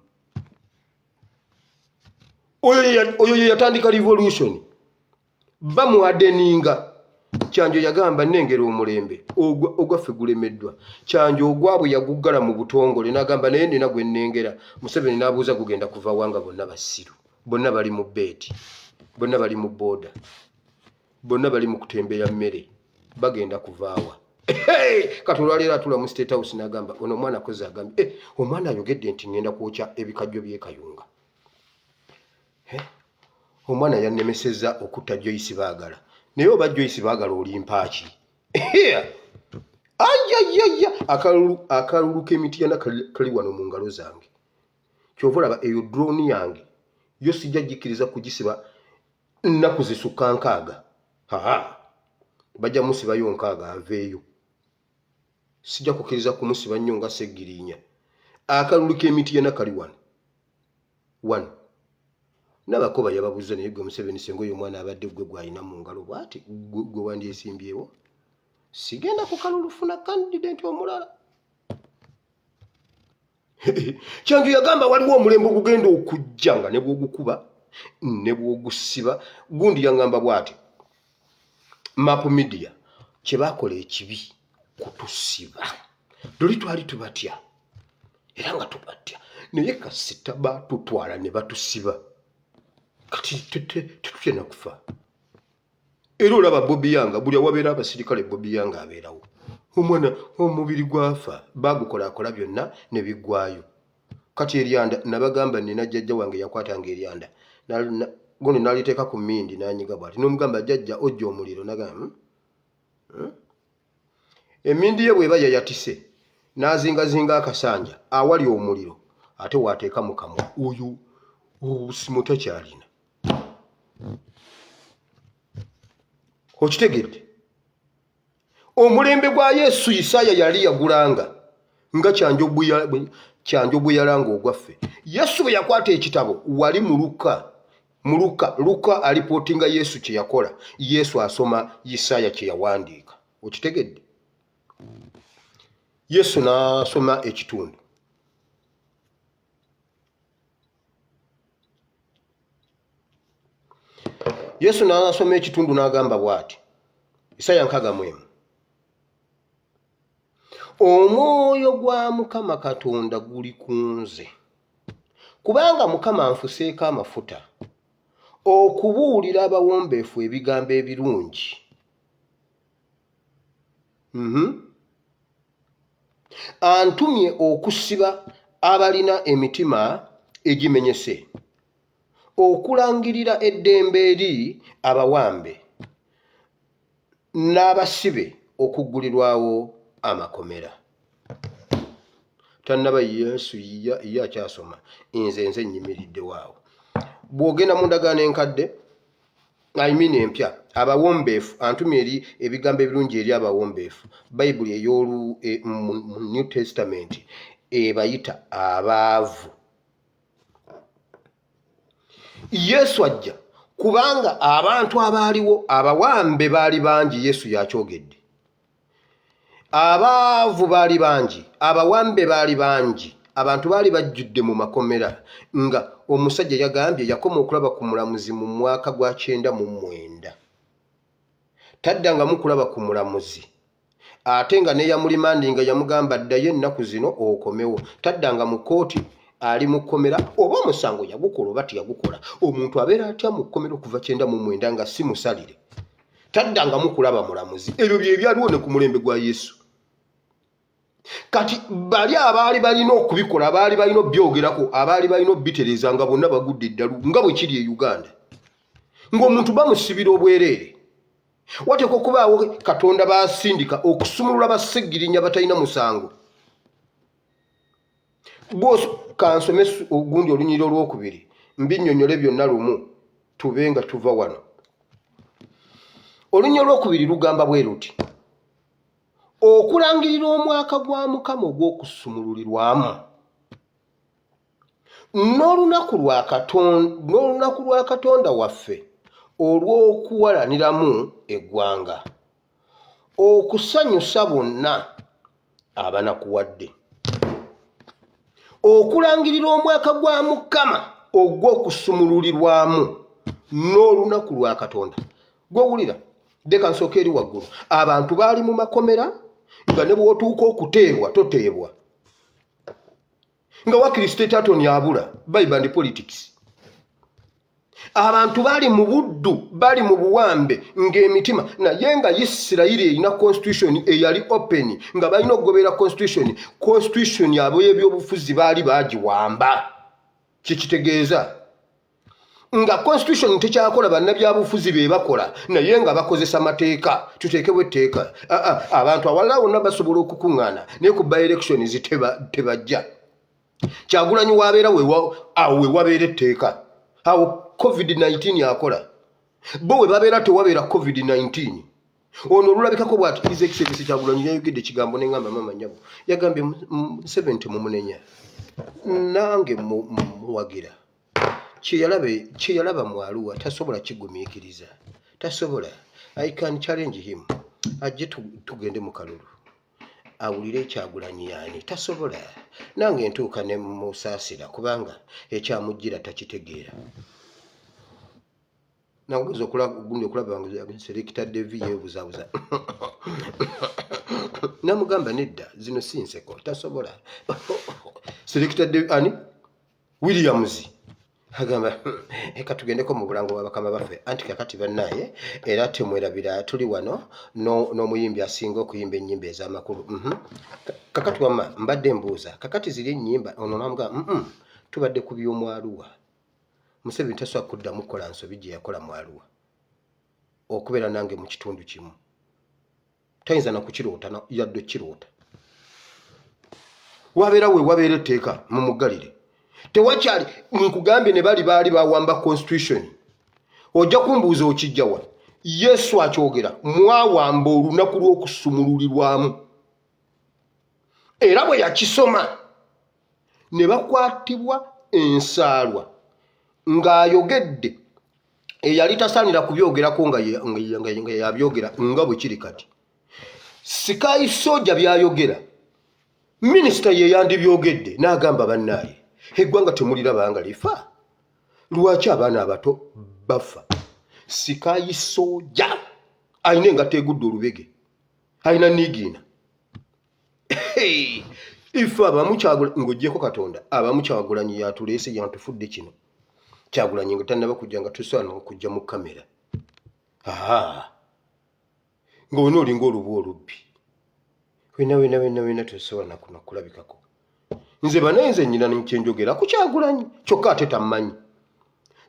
Oyo ye yatandika revolution. Bamuadeninga. Kyanjo yagamba nnengera omulembe ogwaffe gulemeddwa. Kyanjo ogwabwe yaguggala mu butongole n'agamba naye nina gwe nnengera. Museveni n'abuuza gugenda kuva wanga bonna basiru. Bonna bali mu beeti. Bonna bali mu booda. Bonna bali mu kutembeya mmere. Bagenda kuvaawa. Kati olwaleero atula mu State House n'agamba ono omwana akoze agambye omwana ayogedde nti ngenda kwokya ebikajjo by'ekayunga. Omwana yannemesezza okutta Joyce Baagala. Naye oba Joyce Baagala oli mpaaki. Akalulu k'emityana kali wano mu ngalo zange. Kyova olaba eyo drone yange yo sijja gikkiriza kugisiba nnaku zisukka 6. Bajja musibayo 6 aveeyo. Sijja kukkiriza kumusiba nnyo nga Seggirinya. Akalulu k'emityana kali wano. N'abakoba yababuuza naye gwe Museveni senga oyo omwana abadde gwe gw'alina mu ngalo bw'ati gwe wandyesimbyewo. Sigenda ku kalulu funa candidate omulala. Kyanjo yagamba waliwo omulembe ogugenda okujja nga ne bw'ogukuba ne bw'ogusiba. Gundi yangamba bw'ati Map Media kye baakola ekibi kutusiba. Doli twali tubatya era nga tubatya naye kasita baatutwala ne batusiba. Kati tetutya kufa. Era olaba Bobby Yanga buli awabeera abasirikale Bobby Yanga abeerawo. omwana omubiri gwafa bagukolakola byonna ne biggwayo. Kati eryanda nabagamba nina jjajja wange yakwatanga eryanda guno naliteeka ku mmindi nanyiga bwati n'omugamba jjajja ojja omuliro nagamba emmindi ye bweba yayatise n'azingazinga akasanja awali omuliro ate waateeka mu kamwa oyo obusimu takyalina. Okitegedde? Omulembe gwa Yesu Isaaya yali yagulanga nga kyanjo bwe yalanga ogwaffe. Yesu bwe yakwata ekitabo wali mu Luka alipootinga Yesu kye yakola. Yesu asoma Isaaya kye yawandiika. Okitegedde? Yesu n'asoma ekitundu. Yesu n'asoma ekitundu n'agamba bw'ati. Isaaya 61. Omwoyo gwa Mukama Katonda guli ku nze, kubanga Mukama anfuseeko amafuta okubuulira abawombeefu ebigambo ebirungi. Antumye okusiba abalina emitima egimenyese, okulangirira eddembe eri abawambe, n'abasibe okuggulirwawo amakomera. Tannaba Yesu ye akyasoma, nze nnyimiridde waawo. Bw'ogenda mu ndagaano enkadde empya, abawombeefu antumye eri ebigambo ebirungi eri abawombeefu. Bayibuli mu New Testament ebayita abaavu. Yesu ajja kubanga abantu abaaliwo abawambe baali bangi. Yesu yakyogedde. Abaavu baali bangi, abawambe baali bangi, abantu baali bajjudde mu makomera nga omusajja yagambye yakoma okulaba ku mulamuzi mu mwaka gwa 99. Taddangamu kulaba ku mulamuzi ate nga neyamulimandi nga yamugamba ddayo ennaku zino okomewo. Taddanga mu kooti ali mu kkomera oba omusango yagukola oba teyagukola. Omuntu abeera atya mu kkomera okuva 99 nga si musalire. Taddangamu kulaba mulamuzi. Ebyo bye byaliwo ne ku mulembe gwa Yesu. Kati bali abaali balina okubikola, abaali balina obyogerako, abaali balina obitereza nga bonna bagudde eddalu nga bwe kiri e Uganda. Ng'omuntu bamusibira obwereere. Wateekwa okubaawo Katonda baasindika okusumulula bassegirinya batalina musango. Bw'osi kansome ogundi olunyiriro olwokubiri mbinnyonnyole byonna lumu tube nga tuva wano. Olunyiriro olwokubiri lugamba bwe luti: okulangirira omwaka gwa Mukama ogw'okusumululirwamu n'olunaku lwa Katonda waffe olw'okuwalaniramu eggwanga, okusanyusa bonna abanakuwadde. Okulangirira omwaka gwa Mukama ogw'okusumululirwamu n'olunaku lwa Katonda. Gw'owulira deka nsooka eri waggulu. Abantu baali mu makomera nga ne bw'otuuka okuteebwa toteebwa, nga wakristo tatoni abula Bible and politics. Abantu baali mu buddu, bali mu buwambe ng'emitima, naye nga Isirayiri erina constitution eyali open nga balina okugobera constitution abo y'ebyobufuzi baali bagiwamba. Kikitegeeza nga constitution tekyakola bannabyabufuzi be bakola, naye nga bakozesa mateeka. Tuteekebwe etteeka. Abantu awalala bonna basobola okukuŋŋaana naye ku by-elections tebajja. Kyagulanyi wabeera awo we wabeera etteeka. Awo COVID-19 yakola. Bo we babeera tewabeera COVID-19. Ono olulabikako bw'ati His Excellency Kyagulanyi yayogedde ekigambo n'eŋŋamba Maama Nnyabo. Yagambye 70 mu munenya. Nange muwagira. Kye yalaba mu Arua tasobola kigumiikiriza. Tasobola. I can challenge him. Ajje tugende mu kalulu. Awulire Kyagulanyi yani. Tasobola. Nange ntuuka ne musaasira kubanga ekyamujjira takitegeera. Nangeza gundi okulaba nga Selector Devi yeebuzaabuza. Namugamba nedda zino si nseko. Tasobola. Selector Devi ani? Williams. agamba eka tugendeko mu bulango bw'abakama baffe anti kakati bannaye era temwerabira tuli wano n'omuyimbi asinga okuyimba ennyimba ez'amakulu kakati wamma mbadde mbuuza kakati ziri ennyimba ono namuga tubadde ku by'omwaluwa Museveni tasobola kuddamu kukola nsobi gye yakola mu Arua okubeera nange mu kitundu kimu tayinza nakukiroota yadde kiroota wabeera we wabeera etteeka mu muggalire tewakyali nkugambye ne baali bawamba constitution ojja kumbuuza okijjawa Yesu akyogera mwawamba olunaku lw'okusumululirwamu era bwe yakisoma ne bakwatibwa ensaalwa ng'ayogedde eyali tasaanira kubyogerako nga yabyogera nga bwe kiri kati Sky Soldier byayogera minisita ye yandibyogedde n'agamba bannaaye eggwanga temulirabanga lifa lwaki abaana abato bafa Sky Soldier alina engato egudde olubege alina niigiina ife abamu ng'oggyeko Katonda abamu Kyagulanyi yatuleese yantufudde kino Kyagulanyi nga tannaba kujja nga tusobola okujja mu kamera ng'olina olinga olubu olubbi wena tusobola nakulabikako nze banayenze nnyina nkyenjogera ku Kyagulanyi kyokka ate tammanyi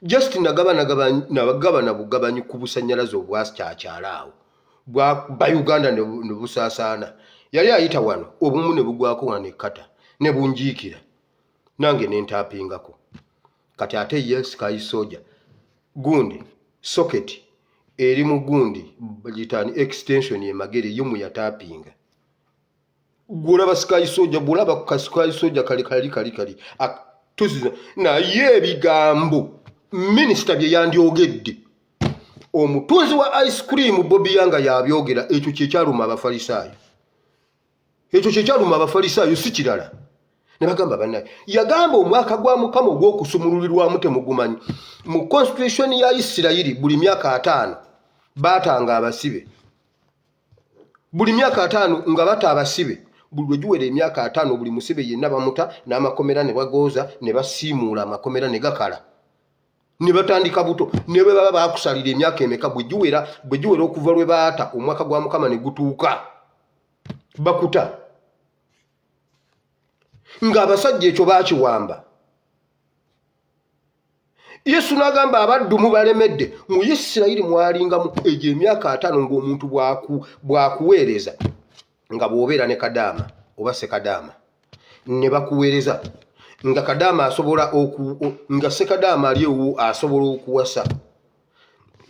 just nabagabana bugabanyi ku busannyalaze obwakyakyala awo Bayuganda ne busaasaana yali ayita wano obumu ne bugwako wano ekkata ne bunjiikira nange ne ntaapingako kati ate ye Sky Soldier gundi socket eri mu gundi bagitani extension emagere yumu yataapinga gulaba Sky Soldier bulaba ku Sky Soldier kali tuziza naye ebigambo minisita bye yandyogedde omutunzi wa ice cream Bobby Yanga yabyogera ekyo kyekyaluma abafalisaayo si kirala ne bagamba bannaye yagamba omwaka gwa Mukama ogw'okusumululirwamu temugumanyi mu constitution ya Isirayiri buli myaka 5 baatanga abasibe buli myaka 5 nga bata abasibe buli lwegiwera emyaka 5 buli musibe yenna bamuta n'amakomera ne bagooza ne basiimuula amakomera ne gakala ne batandika buto ne bwe baba baakusalira emyaka emeka bwe giwera okuva lwe baata omwaka gwa Mukama ne gutuuka bakuta ng'abasajja ekyo baakiwamba Yesu n'agamba abaddu mubalemedde mu Isirayiri mwalingamu egyo emyaka 5 ng'omuntu bwakuweereza nga bw'obeera ne Kadaama oba Sekadaama ne bakuweereza nga Kadaama asobola nga Sekadaama aliwo asobola okuwasa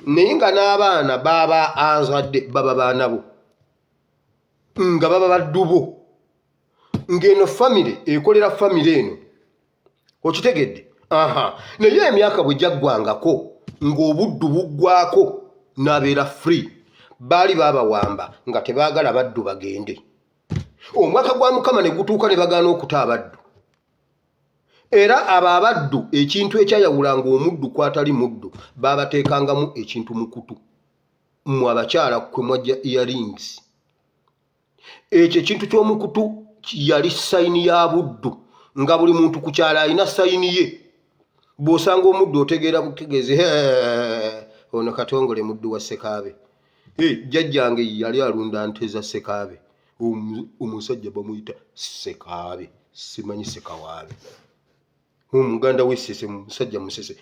naye nga n'abaana baba azadde baba baana bo nga baba baddu bo ng'eno famire ekolera famire eno okitegedde naye emyaka bwe gyaggwangako ng'obuddu buggwako n'abeera free baali baabawamba nga tebaagala baddu bagende omwaka gwa Mukama ne gutuuka ne bagaana okuta abaddu era abo abaddu ekintu ekyayawulanga omuddu kwatali muddu baabateekangamu ekintu mu kutu mu abakyala kwe mwajja earrings ekyo ekintu ky'omukutu yali sayini ya buddu nga buli muntu ku kyala alina sayini ye bw'osanga omuddu otegeera butegeeze ono Katongole muddu wa Sekaabe jjajjange yali alunda nte za Sekaabe omusajja bamuyita Sekaabe simanyi Sekawaabe omuganda w'Essese musajja Musese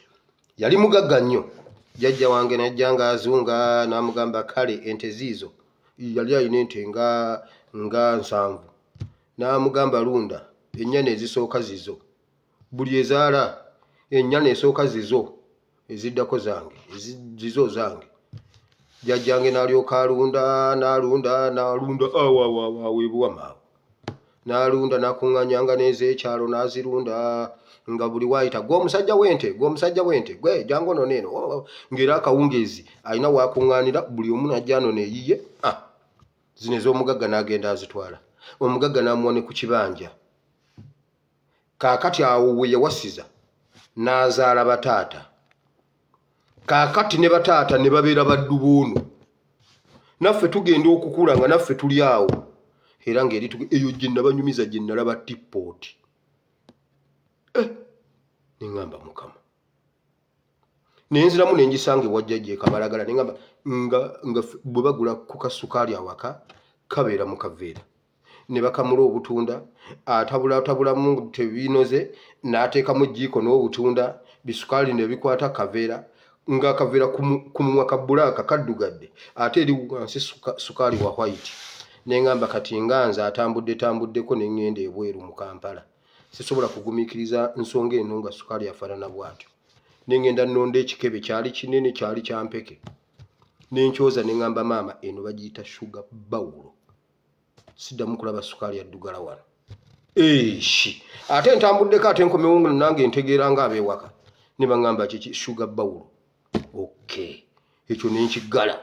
yali mugagga nnyo jjajja wange najjanga azunga n'amugamba kale ente ziizo yali alina ente nga 7 n'amugamba lunda ennyana ezisooka zizo buli ezaala ennyana esooka zizo eziddako zange zizo zange jjajjange n'alyoka n'alunda weebuwamaawo n'alunda n'akuŋŋaanyanga n'ez'ekyalo n'azirunda nga buli waayita gw'omusajja w'ente gwe jangu ono neeno ng'era akawungeezi alina waakuŋŋaanira buli omu n'ajja ano neeyiye zino ez'omugagga n'agenda azitwala omugagga n'amuwa ne ku kibanja kaakati awo we yawasiza n'azaala bataata kaakati ne bataata ne babeera baddu boono naffe tugenda okukula nga naffe tuli awo era ng'eri eyo gye nabanyumiza gye nalaba tippooti neŋŋamba Mukama nenziramu nenjisange wajjaje kabalagala nengamba nga bwebagula ku kasukaali awaka kabeera mu kaveera ne bakamula obutunda atabula tebinoze n'ateekamu jjiiko n'obutunda bisukaali ne bikwata kaveera nga kaveera ku munwa ka bbulaaka kaddugadde ate eri wansi sukaali wa white nengamba kati nganza atambuddeko nengenda ebweru mu Kampala sisobola kugumiikiriza nsonga eno nga sukaali yafaanana bw'atyo nengenda nnonda ekikebe kyali kinene kyali kyampeke nenkyoza nengamba maama eno bagiyita sugar bawulo siddamu kulaba sukaali yaddugala wano eshi ate ntambuddeko ate nkomewo nange ntegeera nga abeewaka ne baŋŋamba kiki sugar bawulo okay ekyo nenkigala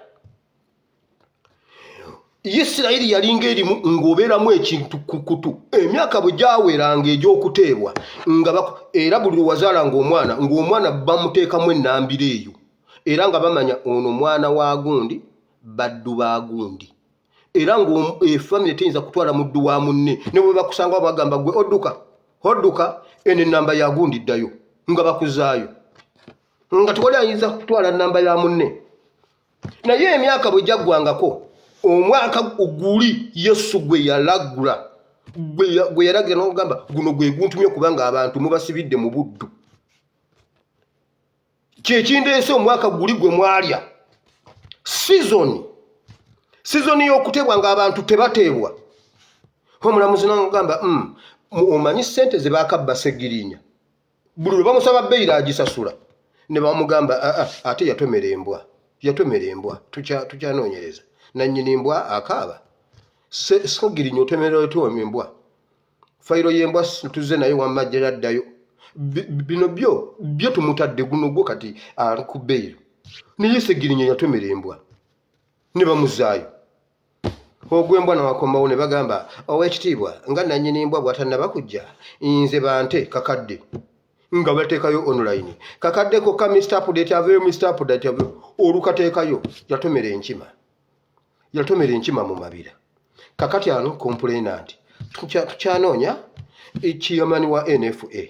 Isirayiri yalinga erimu ng'obeeramu ekintu kukutu emyaka bwe gyaweranga egy'okuteebwa era buli lwewazaala ng'omwana bamuteekamu ennambiro eyo era nga bamanya ono mwana wa gundi baddu ba gundi era ng'efamire teyinza kutwala muddu wa munne ne bwe bakusanga bagamba gwe odduka eno ennamba ya gundi ddayo nga bakuzaayo nga tewali ayinza kutwala nnamba ya munne naye emyaka bwe gyaggwangako omwaka guli Yesu gwe yalagula gwe yalagira n'okugamba guno gwe guntumye kubanga abantu mubasibidde mu buddu kyekindeese omwaka guli gwe mwalya sizoni y'okuteebwa ng'abantu tebateebwa omulamuzi n'agamba omanyi ssente ze baakabba Ssegiriinya buli lwe bamusaba beyira agisasula ne bamugamba ate yatomera embwa tukyanoonyereza nannyini embwa akaaba Ssegiriinya otemerera otewama embwa fayiro y'embwa tuze naye wamajja yaddayo bino byo tumutadde guno gwo kati ku beyiro naye Ssegiriinya yatomera embwa ne bamuzaayo ogw'embwa nawakomawo ne bagamba ow'ekitiibwa nga nannyini embwa bw'atannaba kujja nze bante kakadde nga bateekayo online kakadde kokka Mr. Update aveyo Mr. Update aveyo olukateekayo yatomera enkima mu mabira kakati ano complainant tukyanoonya ekiyamani wa NFA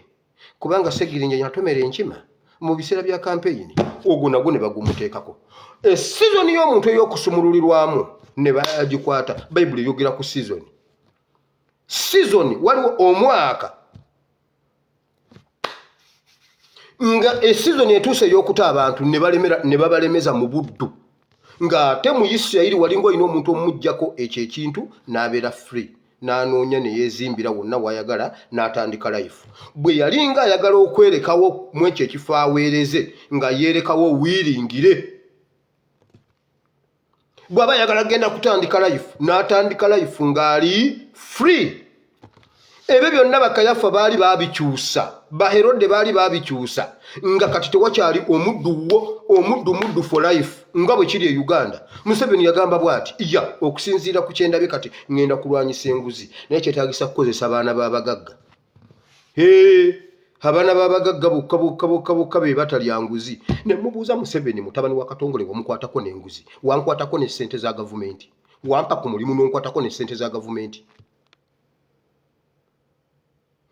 kubanga Ssegiriinya yatomera enkima mu biseera bya kampeyini ogwo nagwo ne bagumuteekako esizoni y'omuntu ey'okusumululirwamu ne bagikwata bayibuli yogera ku sizoni waliwo omwaka nga esizoni etuuse ey'okuta abantu ne babalemeza mu buddu ng'ate mu Isirayiri walinga olina omuntu omujjako ekyo ekintu n'abeera free n'anoonya ne yeezimbira wonna wayagala n'atandika life bwe yalinga ayagala okwerekawo mu ekyo ekifo aweereze nga yeerekawo wiiringire bw'aba ayagala genda kutandika life n'atandika life ng'ali free ebyo byonna bakayafa baali baabikyusa baherode baali baabikyusa nga kati tewakyali omuddu for life nga bwe kiri e Uganda Museveni yagamba bw'ati okusinziira ku kyendabye kati ngenda kulwanyisa enguzi naye kyetaagisa kukozesa abaana b'abagagga abaana b'abagagga bokka be batalya nguzi ne mubuuza Museveni mutabani wa Katongole wamukwatako n'enguzi wankwatako ne ssente za gavumenti wampa ku mulimu n'onkwatako ne ssente za gavumenti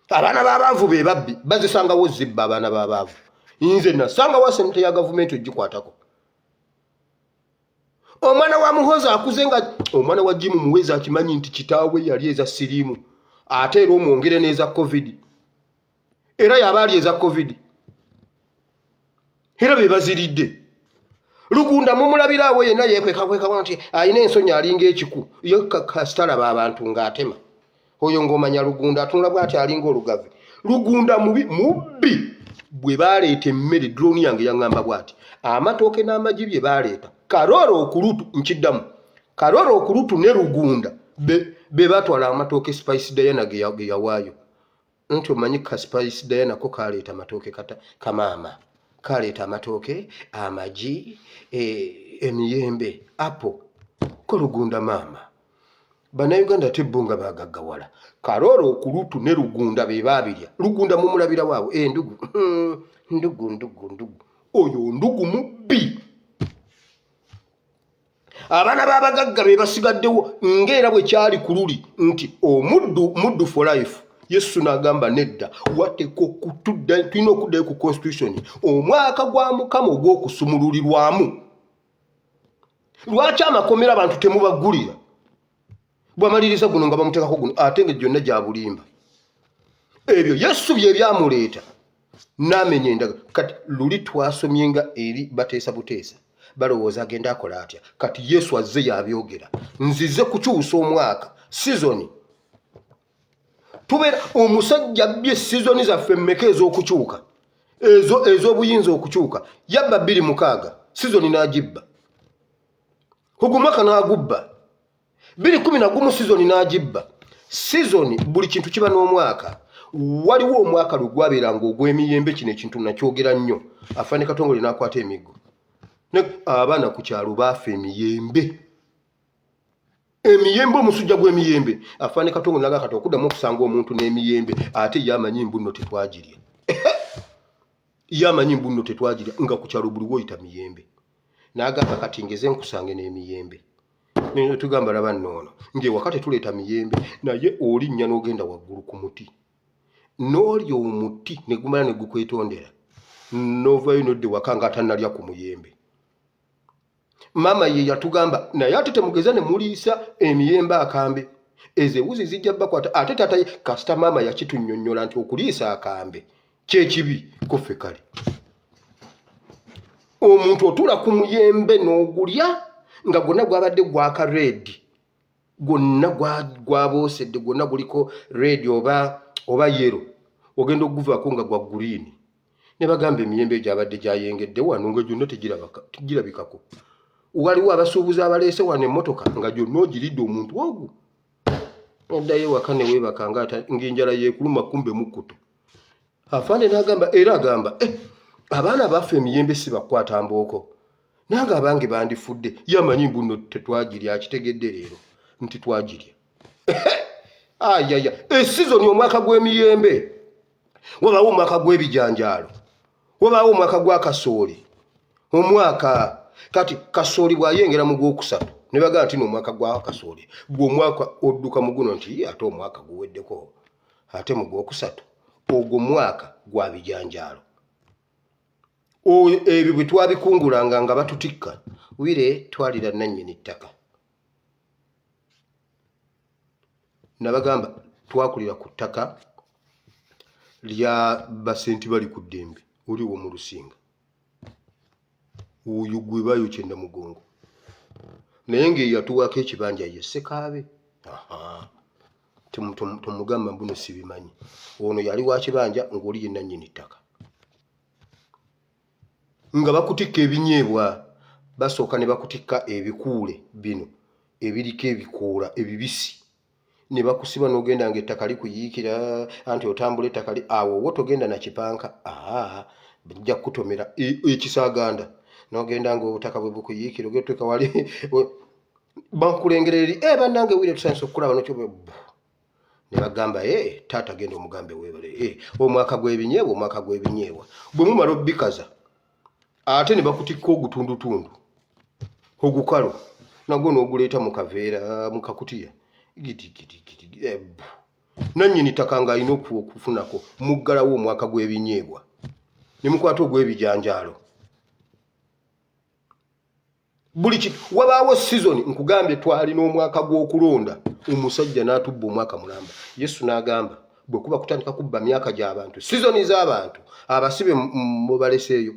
abaana b'abaavu be babbi bazisangawo zibba abaana b'abaavu nze nasangawo ssente ya gavumenti ogikwatako omwana wa Muhoozi akuze nga omwana wa Jimu Muwezi akimanyi nti kitaawe yali eza siriimu ate era omwongere n'eza covid era yabaali eza covid era be baziridde Lugunda mumulabiraawo yenna yeekwekakweka nti alina ensonyi alinga ekiku yo kasitalaba abantu ng'atema oyo ng'omanya Lugunda atunula bw'ati alinga olugave Lugunda mubbi bwe baaleeta emmere drone yange yaŋŋamba bw'ati amatooke n'amagi bye baaleeta Karooro okulutu nkiddamu Karooro okulutu ne Lugunda be batwala amatooke Spice Diana ge yawaayo nti omanyi ka Spice Diana ko kaleeta amatooke kamaama kaleeta amatooke amagi emiyembe apo ko Lugunda maama Bannayuganda tebbunga bagaggawala Karooro okulutu ne Lugunda be baabirya Lugunda mumulabira waawo ndugu oyo ndugu mubbi abaana b'abagagga be basigaddewo ng'era bwe kyali ku luli nti omuddu for life Yesu n'agamba nedda wateeka okutudda tulina okuddayo ku constitution omwaka gwa Mukama ogw'okusumululirwamu. Lwaki amakomera abantu temubagulira? Bwamaliriza guno nga bamuteekako guno ate nga gyonna gya bulimba. Ebyo Yesu bye byamuleeta n'amenya endaga. Kati luli twasomye nga eri bateesa buteesa balowooza agenda akola atya. Kati Yesu azze yabyogera nzize kukyusa omwaka season. Tubeera omusajja bye season zaffe mmeka ez'okukyuka ez'obuyinza okukyuka yabba 26 season n'agibba. Ogumwaka n'agubba 2011 season n'agibba. Season buli kintu kiba n'omwaka. Waliwo omwaka lwe gwabeeranga ogw'emiyembe. Kino ekintu nakyogera nnyo. Afande Katongole n'akwata emiggo. Abaana ku kyalo baafa emiyembe. Emiyembe omusujja gw'emiyembe. Afande Katongole n'agakata okuddamu okusanga omuntu n'emiyembe ate yamanyi mbuno tetwagirya. Yamanyi mbuno tetwagirya nga ku kyalo buli woyita miyembe. N'agamba kati ngeze nkusange n'emiyembe. Nene tugamba laba nnono nge wakati tuleeta miyembe naye olinnya n'ogenda waggulu ku muti. N'olya omuti ne gumala ne gukwetondera. N'ovaayo n'odde waka nga atannalya ku muyembe. Mama ye yatugamba naye ate temugeza ne muliisa emiyembe akambe. Ezo ewuzi zijja bakwata ate taata kasita mama yakitunnyonnyola nti okuliisa akambe kyekibi kuffe kale. Omuntu otula ku muyembe n'ogulya nga gwonna gwabadde gwaka red. Gwonna gwaboosedde gwonna guliko red oba yero. Ogenda okuguvaako nga gwa green. Ne bagamba emiyembe gyabadde gyayengedde wano nga gyonna tegirabikako. Waliwo abasuubuzi abaleese wano emmotoka nga gyonna ogiridde omuntu ogwo. Oddayo waka ne weebakanga ng'enjala yeekuluma kumbe mukkuto. Afande n'agamba era agamba abaana baffe emiyembe si bakwata mbooko. Nange abange bandifudde yamanyi mbuno tetwagirya akitegedde leero nti twagirya. Ayaya esizoni omwaka gw'emiyembe. Wabaawo omwaka gw'ebijanjaalo. Wabaawo omwaka gwa kasooli. Omwaka kati kasooli bw'ayengera mu gwokusatu ne bagamba nti n'omwaka gwa kasooli gwe omwaka odduka mu guno nti ate omwaka guweddeko ate mu gwokusatu ogwo mwaka gwa bijanjaalo. Ebyo bwe twabikungulanga nga batutikka wire twalira nannyini ttaka. Nabagamba twakulira ku ttaka lya basenti bali ku ddembe oliwo mu Lusinga. Oyo gwe baayokya Namugongo. Naye ng'eyatuwaako ekibanja ye Ssekaabe. Tumugamba mbuno sibimanyi. Ono yali wa kibanja ng'oli ye nannyini ttaka. Nga bakutikka ebinyeebwa basooka ne bakutikka ebikuule bino ebiriko ebikoola ebibisi. Ne bakusiba n'ogenda ng'ettaka likuyiikira anti otambula ettaka awo wo togenda na kipanka. Bijja kutomera ekisaaganda. N'ogenda ng'obutaka bwe bukuyiikira ogetuuka wali bakulengera eri bannange wire tusanyusa okukulaba n'okyo. Ne bagamba taata genda omugambe weebale omwaka gw'ebinyeebwa omwaka gw'ebinyeebwa. Bwe mumala obbikaza ate ne bakutikka ogutundutundu ogukalo nagwo n'oguleeta mu kaveera mu kakutiya nannyini ttaka ng'alina okufunako muggalawo omwaka gw'ebinyeebwa ne mukwata ogw'ebijanjaalo. Buli kintu wabaawo season nkugambye twalina omwaka gw'okulonda omusajja n'atubba omwaka mulamba. Yesu n'agamba bwe kuba kutandika kubba myaka gy'abantu season z'abantu abasibe mubaleseeyo.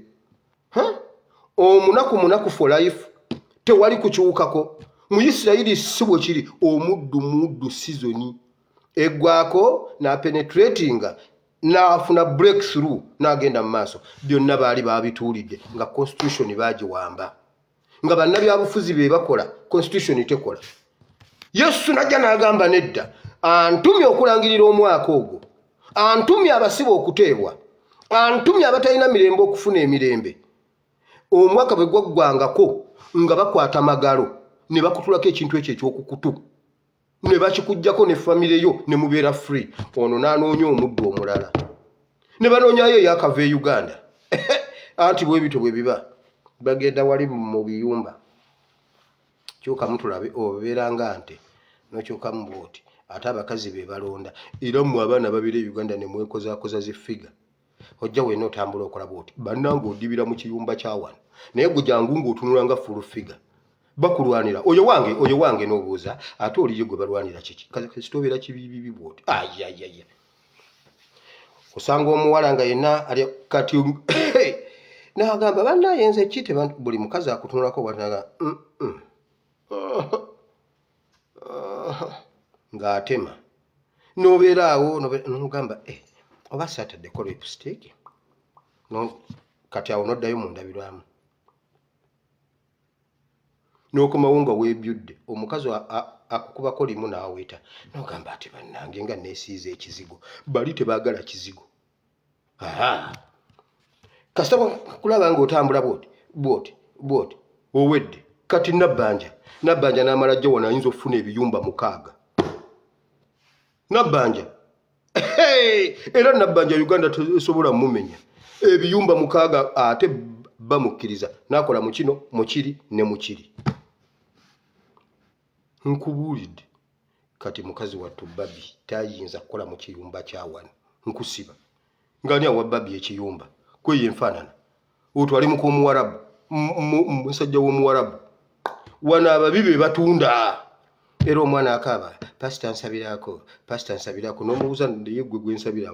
Omunaku for life tewali kukiwukako. Mu Isirayiri si bwe kiri omuddu season eggwako n'apenetratinga n'afuna breakthrough n'agenda mu maaso. Byonna baali babituulidde nga constitution baagiwamba nga bannabyabufuzi be bakola constitution tekola. Yesu najja n'agamba nedda antumye okulangirira omwaka ogwo, antumye abasibe okuteebwa, antumye abatalina mirembe okufuna emirembe. Omwaka bwe gwaggwangako nga bakwata magalo ne bakutulako ekintu ekyo ekyokukutu ne bakikuggyako ne famire yo ne mubeera free. Ono n'anoonya omuddu omulala ne banoonyayo eyakava e Uganda. Anti bwe bito bwe biba bagenda wali mu biyumba kyuka mutulabe obeera nga nte n'okyuka mu bwoti ate abakazi be balonda era mu abaana babiri e Uganda ne mwekozaakoza zifiga ojja wena otambula okola bwoti bannange odibira mu kiyumba kya wano naye gwe jangu ng'otunula nga full figure bakulwanira oyo wange n'obuuza ate oliyo gwe balwanira kiki kasitobeera kibibibi bwoti ayayaya osanga omuwala nga yenna ali kati n'agamba bannayenze ki buli mukazi akutunulako bwatnaga ng'atema n'obeera awo n'ogamba oba sataddeko lipstick kati awo n'oddayo mu ndabirwamu n'okomawo nga weebyudde omukazi akukubako limu n'aweta n'ogamba ati bannange nga neesiiza ekizigo bali tebaagala kizigo kasita kulaba ng'otambula bwoti owedde kati nabbanja n'amala jja wano ayinza okufuna ebiyumba 6 nabbanja era nabbanja Uganda tesobola mumenya ebiyumba 6 ate bamukkiriza n'akola mu kino mukiri ne mukiri nkubuulidde kati mukazi wattu babi tayinza kukola mu kiyumba kya wano nkusiba ngani awa babi ekiyumba kweye enfaanana otwali mu k'omuwarabu musajja w'omuwarabu wano ababi be batunda era omwana akaaba pasita nsabirako n'omubuuza naye gwe gwensabira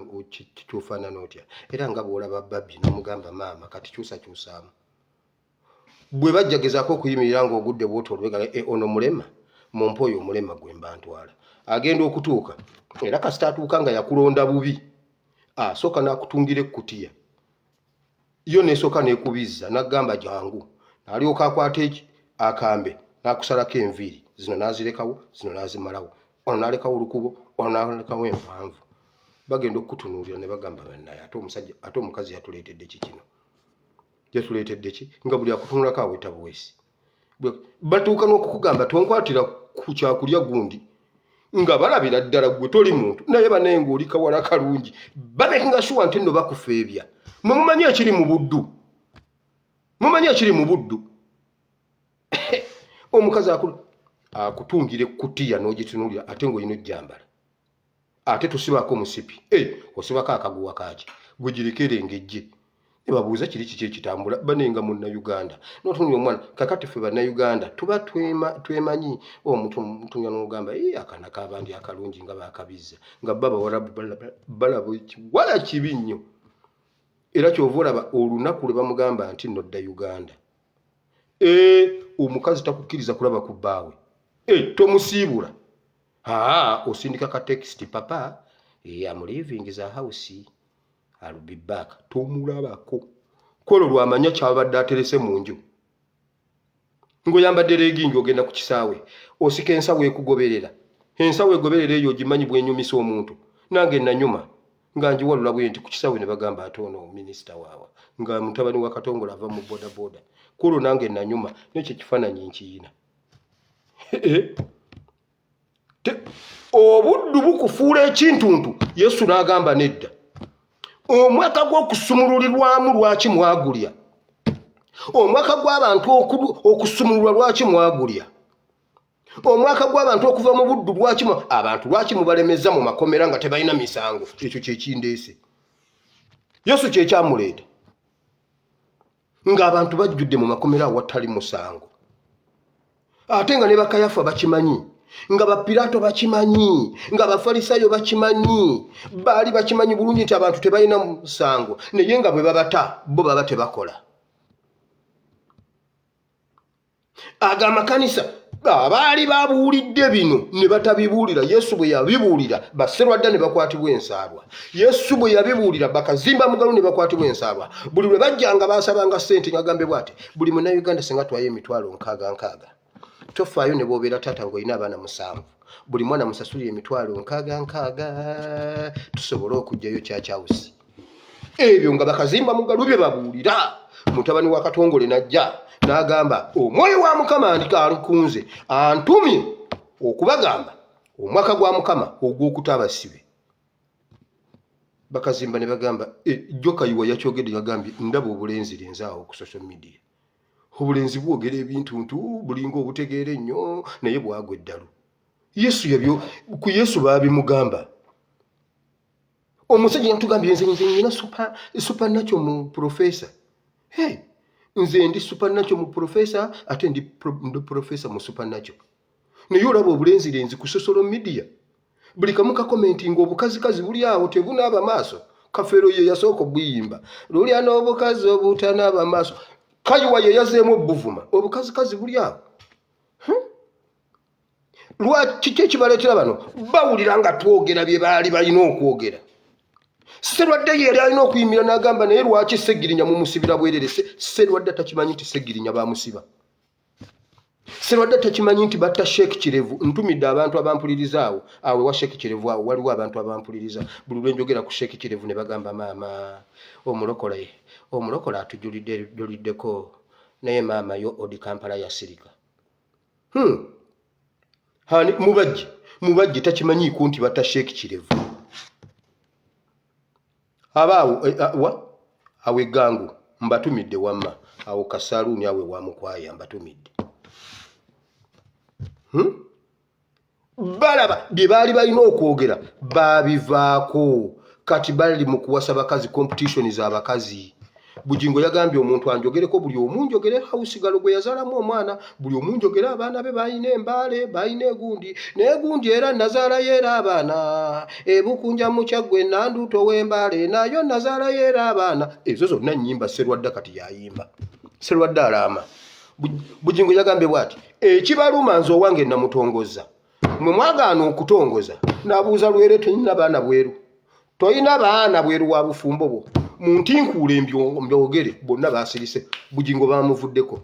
kyofaanana otya era nga bw'olaba babi n'omugamba maama kati kyusaamu bwe bajjagezaako okuyimirira ng'ogudde bwoti olubega ono mulema mumpa oyo omulema gwe mba ntwala agenda okutuuka era kasita atuuka nga yakulonda bubi asooka n'akutungira ekkutiya yo n'esooka n'ekubizza n'agamba jangu n'alyoka akwata akambe n'akusalako enviiri zino n'azirekawo zino n'azimalawo ono n'alekawo olukubo ono n'alekawo envanvu bagenda okutunuulira ne bagamba bannaye ate omukazi yatuleetedde ki kino yatuleetedde ki nga buli akutunulako aweta buweesi batuuka n'okukugamba tonkwatira ku kyakulya gundi nga balabira ddala gwe toli muntu naye banaye ng'oli kawala kalungi babekinga shuwa nti nno bakufeebya mwe mumanyi ekiri mu buddu omukazi akutungira ekkutiya n'ogitunuulira ate ng'olina ojjambala ate tosibako musipi osibako akaguwa kaaki gwe girekere engejje ne babuuza kiri kiki ekitambula banenga munnayuganda n'otunulira omwana kakati ffe bannayuganda tuba twemanyi omutunya n'ogamba akana k'abandi akalungi nga baakabizza nga balaba wala kibi nnyo era kyova olaba olunaku lwe bamugamba nti nodda Uganda omukazi takukkiriza kulaba ku bbaawe tomusiibula osindika ka text papa I'm leaving the house I'll be back tomulabako kwolwo lwamanya kyabadde aterese mu nju ng'oyambadde leegingi ogenda ku kisaawe osika ensawo ekugoberera ensawo egoberera eyo ogimanyi bwenyumisa omuntu nange nanyuma nga njiwalula bwe nti ku kisaawe ne bagamba ate ono minisita waawa nga mutabani wa Katongola ava mu bodaboda kwolwo nange nanyuma nekyo kifaananyi nkiyina obuddu bukufuula ekintuntu Yesu n'agamba nedda omwaka gw'okusumululirwamu lwaki mwagulya omwaka gw'abantu okusumululwa lwaki mwagulya omwaka gw'abantu okuva mu buddu lwaki mubalemeza mu makomera nga tebalina misango ekyo kyekindeese Yesu kyekyamuleeta ng'abantu bajjudde mu makomera awatali musango ate nga ne bakayafa bakimanyi nga bapirato bakimanyi nga bafarisayo bakimanyi baali bakimanyi bulungi nti abantu tebalina musango naye nga bwe babata bo baba tebakola agamakanisa abaali babuulidde bino ne batabibuulira Yesu bwe yabibuulira baserwadda ne bakwatibwa ensaalwa Yesu bwe yabibuulira bakazimba mugalu ne bakwatibwa ensaalwa buli lwe bajjanga basabanga ssente ngagambe bwate buli munnayuganda singa twaye emitwalo 6 tofaayo ne bw'obeera taata ng'olina abaana 7 buli mwana musasulire emitwalo 6 tusobole okujjayo kyachawusi ebyo nga bakazimba mugalu bye babuulira mutabani wa Katongole najja n'agamba omwoyo wa Mukama alukunze antumye okubagamba omwaka gwa Mukama ogw'okuta abasibe bakazimba ne bagamba Joka yiwa yakyogedde yagambye ndaba obulenzi lenzaawo ku social media obulenzi bwogera ebintuntu bulinga obutegeera ennyo naye bwagwa eddalu Yesu yabyo ku Yesu babimugamba. Omusajja yatugambira nze nyina supernatural mu professor. Hey, nze ndi supernatural mu professor ate ndi professor mu supernatural. Naye olaba obulenzirenzi ku social media. Buli kamu ka commenting obukazi buli awo tebunaaba maaso. Kafero ye yasooka buyimba. Luli ano obukazi obutanaaba maaso. Kayiwa ye yazeemu obuvuma. Obukazi buli awo. Lwaki kyekibaleetera bano bawulira nga twogera bye baali balina okwogera. Serwadde yali alina okuyimira n'agamba naye lwaki Seggirinya mumusibira bwerere. Serwadde takimanyi nti Seggirinya bamusiba. Serwadde takimanyi nti batta Sheikh Kirevu. Ntumidde abantu abampuliriza awo wa Sheikh Kirevu awo waliwo abantu abampuliriza. Buli lwe njogera ku Sheikh Kirevu ne bagamba maama omulokola atujjuliddeko naye maama yo odi Kampala yasirika. Hani mubajje takimanyiiko nti batta Sheikh Kirevu. Abaawo awe gangu mbatumidde wamma awo kasaluuni awe wamukwaya mbatumidde. Balaba bye baali balina okwogera babivaako kati bali mu kuwasa bakazi competition z'abakazi. Bujingo yagambye omuntu anjogereko buli omu njogere hausigalo gwe yazaalamu omwana buli omu njogere abaana be balina embaale balina egundi n'egundi era nazaala yeera abaana ebukunja mukyagwe nanduuto w'embaale nayo nazaala yeera abaana. Ezo zonna nnyimba Serwadda kati yayimba. Serwadda alaama. Bujingo yagambye bw'ati ekibaluma nze owange namutongoza mwe mwagaana okutongoza nabuuza lwere toyina baana bweru toyina baana bweru wa bufumbo bwo muntinkuule mbyogere bonna basirise. Bujingo bamuvuddeko.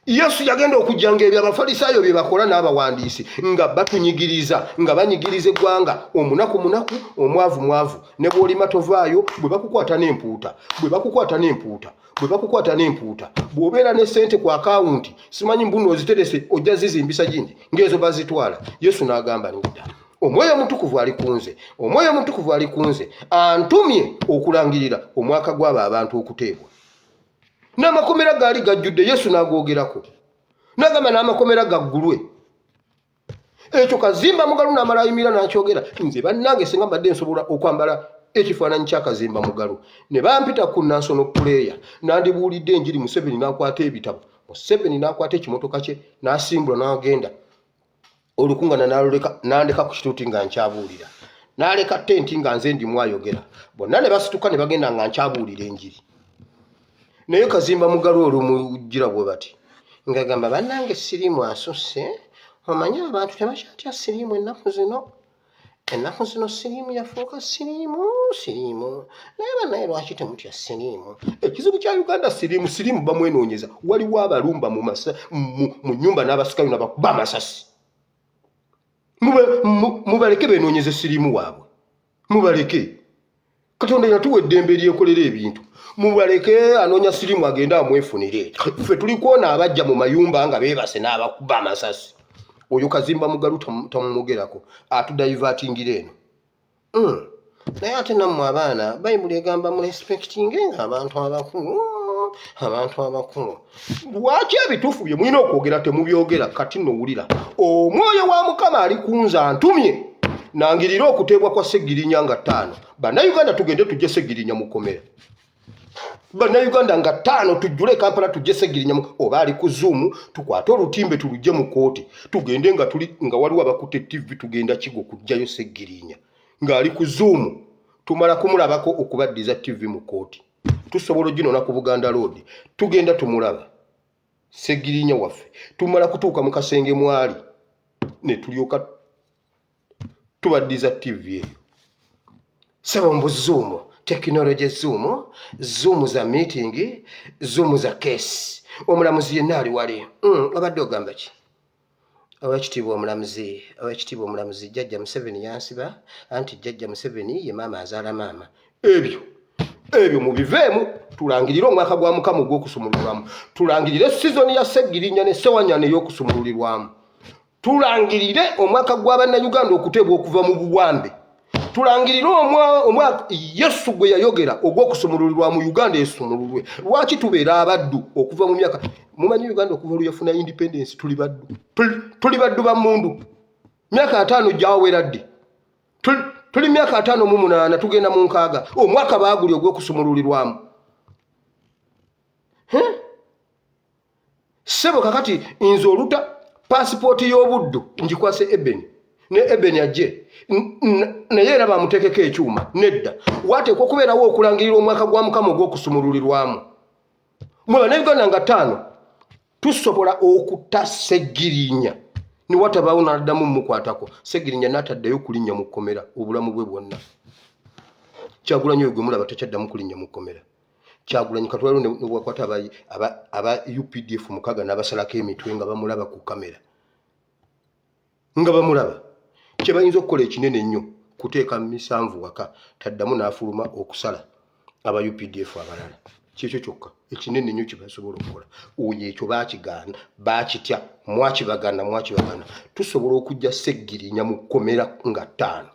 Yesu yagenda okujjanga ebyo abafalisaayo bye bakola n'abawandiisi nga batunyigiriza nga banyigiriza eggwanga omunaku omwavu ne bw'olima tovaayo bwe bakukwata n'empuuta bw'obeera ne ssente ku akawunti simanyi mbuno oziterese ojja zizimbisa gindi ng'ezo bazitwala. Yesu n'agamba nedda omwoyo omutukuvu ali kunze antumye okulangirira omwaka gw'abo abantu okuteebwa. N'amakomera gaali gajjudde Yesu n'agoogerako n'agamba n'amakomera gaggulwe. Ekyo kazimba mugalu n'amala ayimira n'akyogera nze bannange singa mbadde nsobola okwambala ekifaananyi ky'akazimba mugalu ne bampita ku national player nandibuulidde enjiri Museveni n'akwata ebitabo. Museveni n'akwata ekimotoka kye n'asimbula n'agenda olukungana n'andeka ku kituuti nga nkyabuulira n'aleka tenti nga nze ndi mwayogera bonna ne basituka ne bagenda nga nkyabuulira enjiri. Naye kazimba mugalu olumugira bwe bati ngagamba bannange siriimu asusse omanyi abantu tebakyatya siriimu ennaku zino siriimu yafuuka siriimu naye bannaye lwaki temutya siriimu. Ekizibu kya Uganda siriimu bamwenoonyeza. Waliwo abalumba mu nnyumba n'abasikayo n'abakuba amasasi. Mubaleke beenoonyeze siriimu waabwe. Mubaleke. Katonda yatuwa eddembe lyekolera ebintu. Mubaleke anoonya siriimu agenda amwefunire. Ffe tuli kwona abajja mu mayumba nga beebase n'abakuba amasasi. Oyo kazimba mugalu tamumugerako atudaivatingira eno. Naye ate nammwe abaana Bayibuli egamba mu respectingenga abantu abakulu. Lwaki ebituufu bye mulina okwogera temubyogera? Kati nowulira omwoyo wa Mukama ali kunze antumye nangirira okuteebwa kwa Seggirinya nga 5. Bannayuganda tugende tujje Seggirinya mukomera. Bannayuganda nga 5 tujjule Kampala tujje Seggirinya oba ali ku Zoom tukwate olutimbe tulujje mu kooti tugende nga waliwo abakutte TV tugenda Kigo kujjayo Seggirinya nga ali ku Zoom tumala kumulabako okubaddiza TV mu kooti. Tusobola ginona ku Buganda Road tugenda tumulaba Seggirinya waffe tumala kutuuka mu kasenge mwali ne tulyoka tubaddiza TV eyo. Saba mbu Zoom technology Zoom za meeting Zoom za case. Omulamuzi yenna ali wali abadde ogamba ki? Oweekitiibwa omulamuzi Jjajja Museveni yansiba anti Jjajja Museveni ye maama azaala maama. Ebyo mubiveemu tulangirire omwaka gwa Mukama ogw'okusumululwamu. Tulangirire sizoni ya Seggirinya ne Ssewanyana ey'okusumululirwamu. Tulangirire omwaka gw'Abannayuganda okuteebwa okuva mu buwambe. tulangirira omwaka Yesu gwe yayogera ogw'okusumululirwa mu Uganda esumululwe. Lwaki tubeera abaddu okuva mu myaka mumanyi Uganda okuva luyafuna independence tuli baddu ba mundu myaka 5 gyaweradde tuli myaka 58 tugenda mu 6 omwaka baaguli ogw'okusumululirwamu. Sebo kakati nze oluta passport y'obuddu njikwase Ebeni ne Ebeni ajje naye era bamutekeko ekyuma nedda wateekwa okubeerawo okulangirira omwaka gwa Mukama ogw'okusumululirwamu. Mwe ne Uganda nga 5 tusobola okutta Ssegirinya ni watabaawo n'addamu mukwatako. Ssegirinya n'ataddeyo kulinnya mu kkomera obulamu bwe bwonna. Kyagulanyi gwe mulaba takyaddamu kulinnya mu kkomera. Kyagulanyi katwalo ne bwakwata aba UPDF mukaga n'abasalako emitwe nga bamulaba ku kamera nga bamulaba. Kye bayinza okukola ekinene ennyo kuteeka 7 waka taddamu n'afuluma okusala aba UPDF abalala. Kyekyo kyokka ekinene ennyo kye basobola okukola. Oyo ekyo baakigaana baakitya mwakibagana. Tusobola okujja Ssegirinya mu kkomera nga 5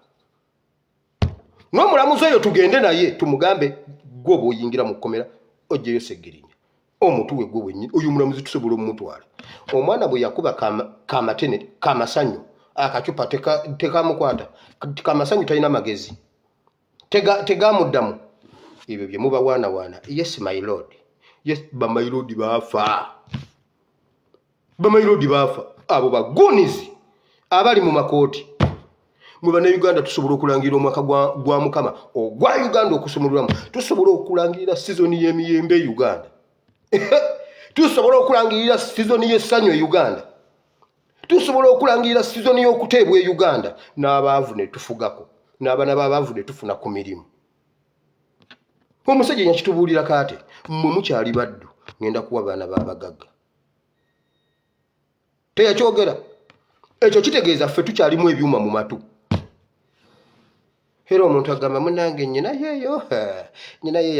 n'omulamuzi oyo tugende naye tumugambe gwe bw'oyingira mu kkomera ojjeyo Ssegirinya omutuwe gwe wennyini. Oyo omulamuzi tusobola omutwala. Omwana bwe yakuba kamatene kamasanyu akacupa tekamukwata kamasanyu talina magezi tegamuddamu. Ebyo bye muba waana. Yes my lord. Yes bamailodi baafa. Abo bagunizi abali mu makooti. Mwe bana Uganda tusobola okulangirira omwaka gwa Mukama ogwa Uganda okusumululamu. Tusobola okulangirira season y'emiyembe Uganda. Tusobola okulangirira season y'essanyu e Uganda. Tusobola okulangirira season y'okuteebwa e Uganda. N'abaavu ne tufugako n'abaana b'abaavu ne tufuna ku mirimu. Omusajja yakitubuulira kaate mmwe mukyali baddu ngenda kuwa baana b'abagagga. Teyakyogera. Ekyo kitegeeza ffe tukyalimu ebyuma mu matu. Era omuntu agamba munange nnyina yeeyo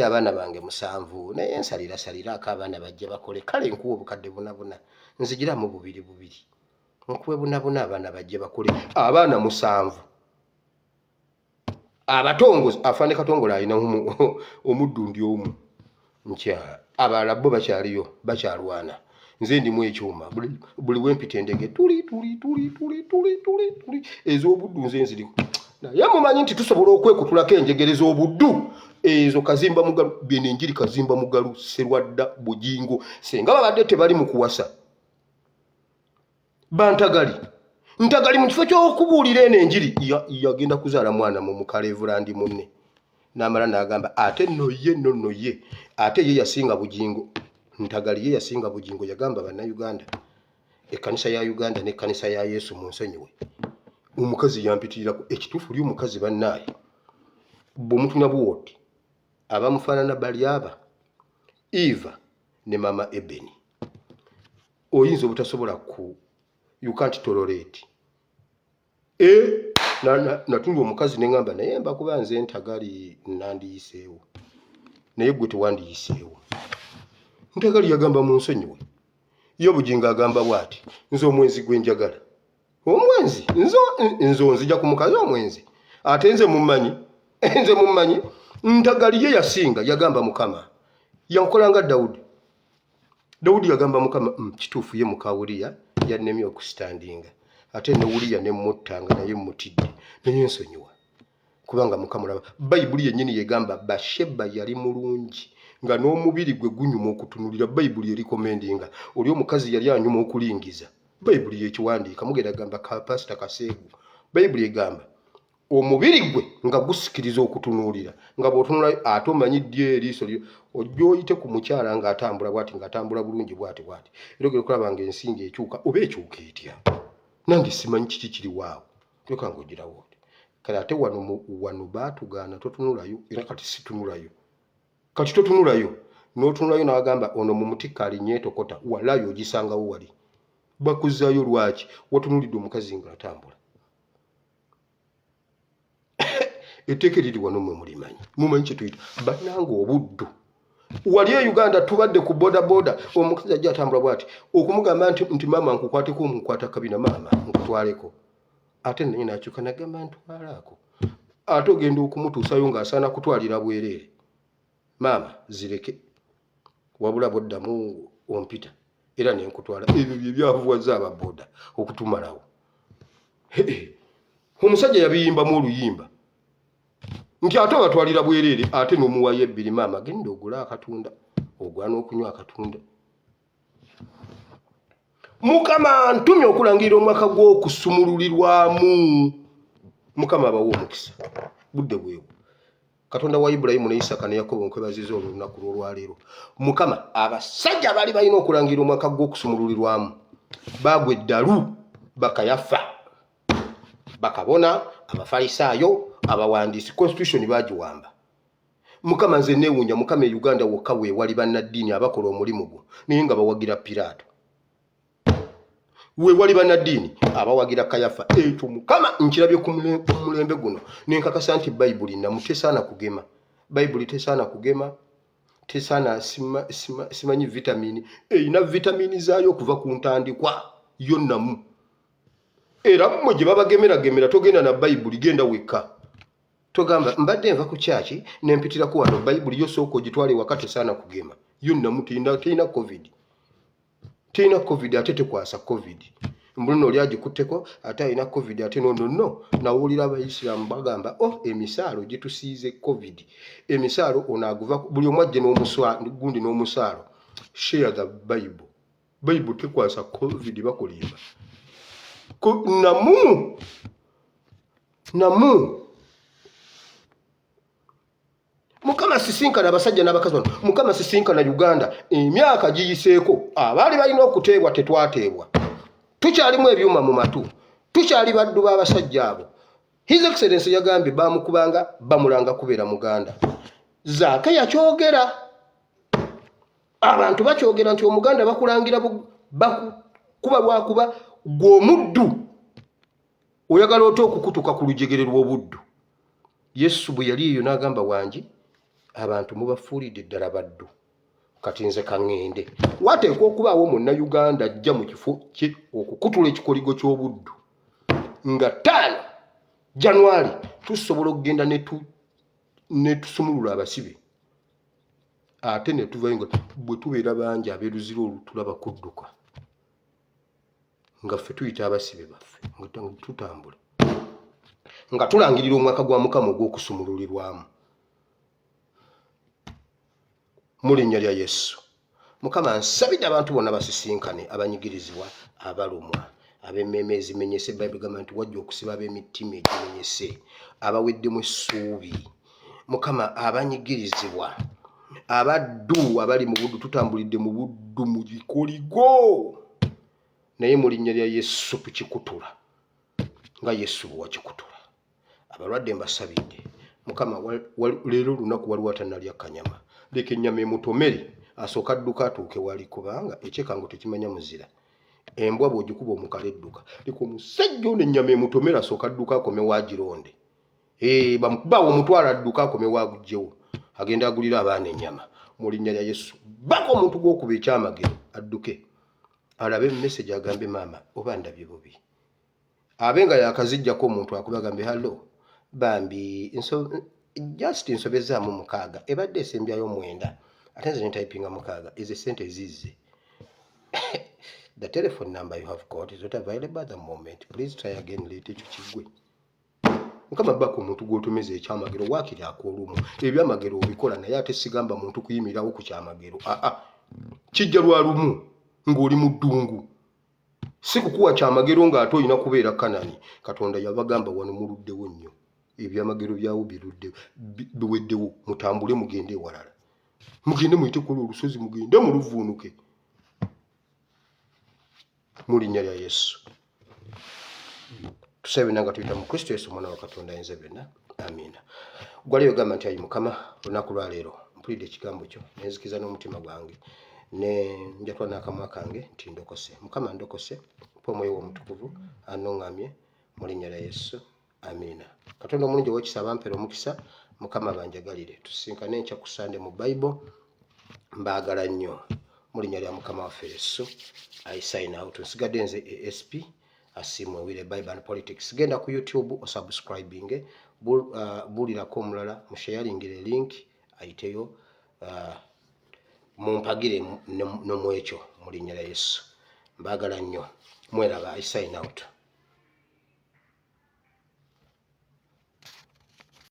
abaana bange 7 naye nsaliraako abaana bajje bakole. Kale nkuwa obukadde bunabuna nzigiramu 2 nkuwe bunabuna abaana bajje bakole. Abaana 7 abatongozi afaane Katongola alina omuddundi omu nkyala abalala bo bakyaliyo bakyalwana. Nze ndimu ekyuma buli wempita endege tuli ez'obuddu nze nziriko. Naye mumanyi nti tusobola okwekutulako enjegere z'obuddu ezo kazimba mugalu bene enjiri kazimba mugalu Serwadda Bujingo senga babadde tebali mu kuwasa. Ntagali mu kifo ky'okubuulira eno enjiri yagenda kuzaala mwana mu Mukalevulandi munne n'amala n'agamba ate nno ye ate ye yasinga Bujingo. Ntagali ye yasinga Bujingo yagamba bannayuganda ekkanisa ya Uganda n'ekkanisa ya Yesu mu nsonyiwe. Omukazi yampitirako ekituufu ly omukazi bannaaye bw'omutuna buwoti abamufaanana bali aba Eva ne mama Ebeni. Oyinza obutasobola ku you can't tolerate. Natunga omukazi ne ngamba naye mba kuba nze Ntagali nandiyiseewo naye gwe tewandiyiseewo. Ntagali yagamba mu nsonyiwe yo Bujingo agamba bw'ati nze omwenzi gwe njagala. Omwenzi nzo nzija ku mukazi omwenzi ate nze mummanyi Ntagali ye yasinga yagamba Mukama yankola nga Dawudi yagamba Mukama kituufu ye muka Uliya yannemye okusitandinga ate ne Uliya ne muttanga naye mutidde naye nsonyiwa kubanga Mukama olaba Bayibuli yennyini yegamba Basheba yali mulungi nga n'omubiri gwe gunyuma okutunulira. Bayibuli erikomendinga oli omukazi yali anyuma okulingiza. Bayibuli yekiwandiika mugenda gamba ka Pastor Kaseegu. Bayibuli egamba omubiri gwe nga gusikiriza okutunulira nga bw'otunula ate omanyidde eriiso lyo ojja oyite ku mukyala ng'atambula bw'ati ng'atambula bulungi bw'ati era ogera okulaba ng'ensinga ekyuka oba ekyuka etya nange simanyi kiki kiri waawo kyokka ng'ogirawo kale ate wano baatugaana totunulayo era kati situnulayo kati totunulayo n'otunulayo n'agamba ono mu mutikka alinnyeetokota walayo ogisangawo wali bakuzaayo lwaki watunulidde omukazi ng'atambula. Etteeka eriri wano mmwe mumanyi kye tuyita bannange obuddu. Wali e Uganda tubadde ku boda omukazi ajja atambula bw'ati okumugamba nti maama nkukwateko omukwata kabina maama nkutwaleko ate naye n'akyuka n'agamba ntwalaako ate ogenda okumutuusayo ng'asaana kutwalira bwereere. Maama zireke wabula boddamu ompita era nenkutwala. Ebyo bye byavuwaza ababooda okutumalawo. Omusajja yabiyimbamu oluyimba nti ate batwalira bwereere ate n'omuwayo ebbiri. Maama genda ogula akatunda ogwana okunywa akatunda. Mukama ntumye okulangira omwaka gw'okusumululirwamu. Mukama abawo omukisa budde bwewo. Katonda wa Ibulayimu ne Isaka ne Yakobo nkwebaziza olunaku lw'olwaleero. Mukama abasajja bali balina okulangira omwaka gw'okusumululirwamu bagwa eddalu bakayafa. Bakabona, abafalisaayo, abawandiisi, constitution bagiwamba. Mukama nze neewuunya Mukama e Uganda wokka we wali bannaddiini abakola omulimu gwo naye nga bawagira Piraato. We wali bannaddiini abawagira Kayafa. Ekyo Mukama nkirabye ku mulembe guno nenkakasa nti Bayibuli namu tesaana kugema. Bayibuli tesaana kugema, tesaana simanyi vitamini. Eyina vitamini zaayo okuva ku ntandikwa yonnamu. Era mmwe gye babagemera togenda na Bayibuli, genda wekka. Togamba mbadde nva ku kyaki nempitiraku wano Bayibuli yosooka ogitwale waka tesaana kugema. Yonnamu teina COVID. Teina COVID ate tekwasa COVID. Mbuluno oli agikutteko ate alina COVID ate no. Nawulira Abayisiraamu bagamba emisaalo gitusiize COVID. Emisaalo onaaguva buli omu ajje gundi n'omusaalo. Share the Bible. Bible tekwasa COVID bakulimba. Namu. Mukama sisinkana abasajja n'abakazi bano. Mukama sisinkana Uganda emyaka giyiseeko abaali balina okuteebwa tetwateebwa. Tukyalimu ebyuma mu matu. Tukyali baddu b'abasajja abo. His Excellency yagambye bamukubanga bamulanga kubeera Muganda. Zaake yakyogera. Abantu bakyogera nti Omuganda bakulangira kuba lwakuba gw'omuddu. Oyagala otya okukutuka ku lujegere lw'obuddu. Yesu bwe yali eyo n'agamba wangi abantu mubafuulidde ddala baddu. Kati nze kaŋŋende. Wateekwa okubaawo Munnayuganda ajja mu kifo kye okukutula ekikoligo ky'obuddu. Nga 5 January tusobola okugenda ne tusumulula abasibe. Ate ne tuvayo nga bwe tubeera bangi abeeruzira olutulaba kudduka. Nga ffe tuyita abasibe baffe nga tutambula. Nga tulangirira omwaka gwa Mukama ogw'okusumululirwamu. Mu linnya lya Yesu. Mukama nsabidde abantu bonna basisinkane abanyigirizibwa, abalumwa, ab'emmeeme ezimenyese. Bayibuli gamba nti wajja okusiba ab'emitima egimenyese, abaweddemu essuubi. Mukama abanyigirizibwa, abaddu abali mu buddu, tutambulidde mu buddu mu bikoligo. Naye mu linnya lya Yesu tukikutula nga Yesu bwe wakikutula. Abalwadde mbasabidde. Mukama leero olunaku waliwo atannalya kanyama. Leka ennyama emutomere asooka adduka atuuke wali kubanga ekyekango tekimanya muzira. Embwa bw'ogikuba omukala edduka. Leka omusajja ono ennyama emutomere asooka adduka akome waagironde. Bamukubaawo omutwala adduka akome waagugjewo. Agenda agulira abaana ennyama. Mu linnya lya Yesu baka omuntu gw'okuba ekyamagero adduke. Alabe message agambe maama oba ndabye bubi. Abenga yakazijjako omuntu akuba agambe hallo bambi just nsobezaamu 6 ebadde esembyayo 9 ate nze ne typinga 6 is a sente ezize. The telephone number you have got is not available at the moment. Please try again later. Ekyo kigwe. Mukama baka omuntu gw'otomeza ekyamagero waakiri akoolumu. Ebyamagero obikola naye ate sigamba muntu kuyimirawo ku kyamagero. Kijja lwa lumu ng'oli mu ddungu. Si kukuwa kyamagero ng'ate olina kubeera Kanani. Katonda yabagamba wano muluddewo nnyo. Ebyamagero byawo biweddewo. Mutambule mugende ewalala. Mugende muyite ku olusozi mugende mu luvuunuke. Mu linnya lya Yesu. Tusabe nanga tuyita mu Kristo Yesu mwana wa Katonda ayinza byonna. Amiina. Gwaliyo gamba nti ayi Mukama olunaku lwa leero mpulidde ekigambo kyo nezikiza n'omutima gwange. Ne njatwa n'akamwa kange nti ndokose. Mukama ndokose mpa omwoyo omutukuvu anoŋŋamye mu linnya lya Yesu. Amiina. Katonda omulungi ow'ekisa bampera omukisa. Mukama banjagalire tusinkane enkya ku Sande mu Bible. Mbaagala nnyo mu linnya lya Mukama waffe Yesu. I sign out. Nsigadde nze ASP Asimwe Wile Bible and Politics. Genda ku YouTube osubscribing buulirako omulala musharingire link ayiteyo mumpagire nomwekyo mu linnya lya Yesu. Mbagala nnyo. Mweraba. I sign out.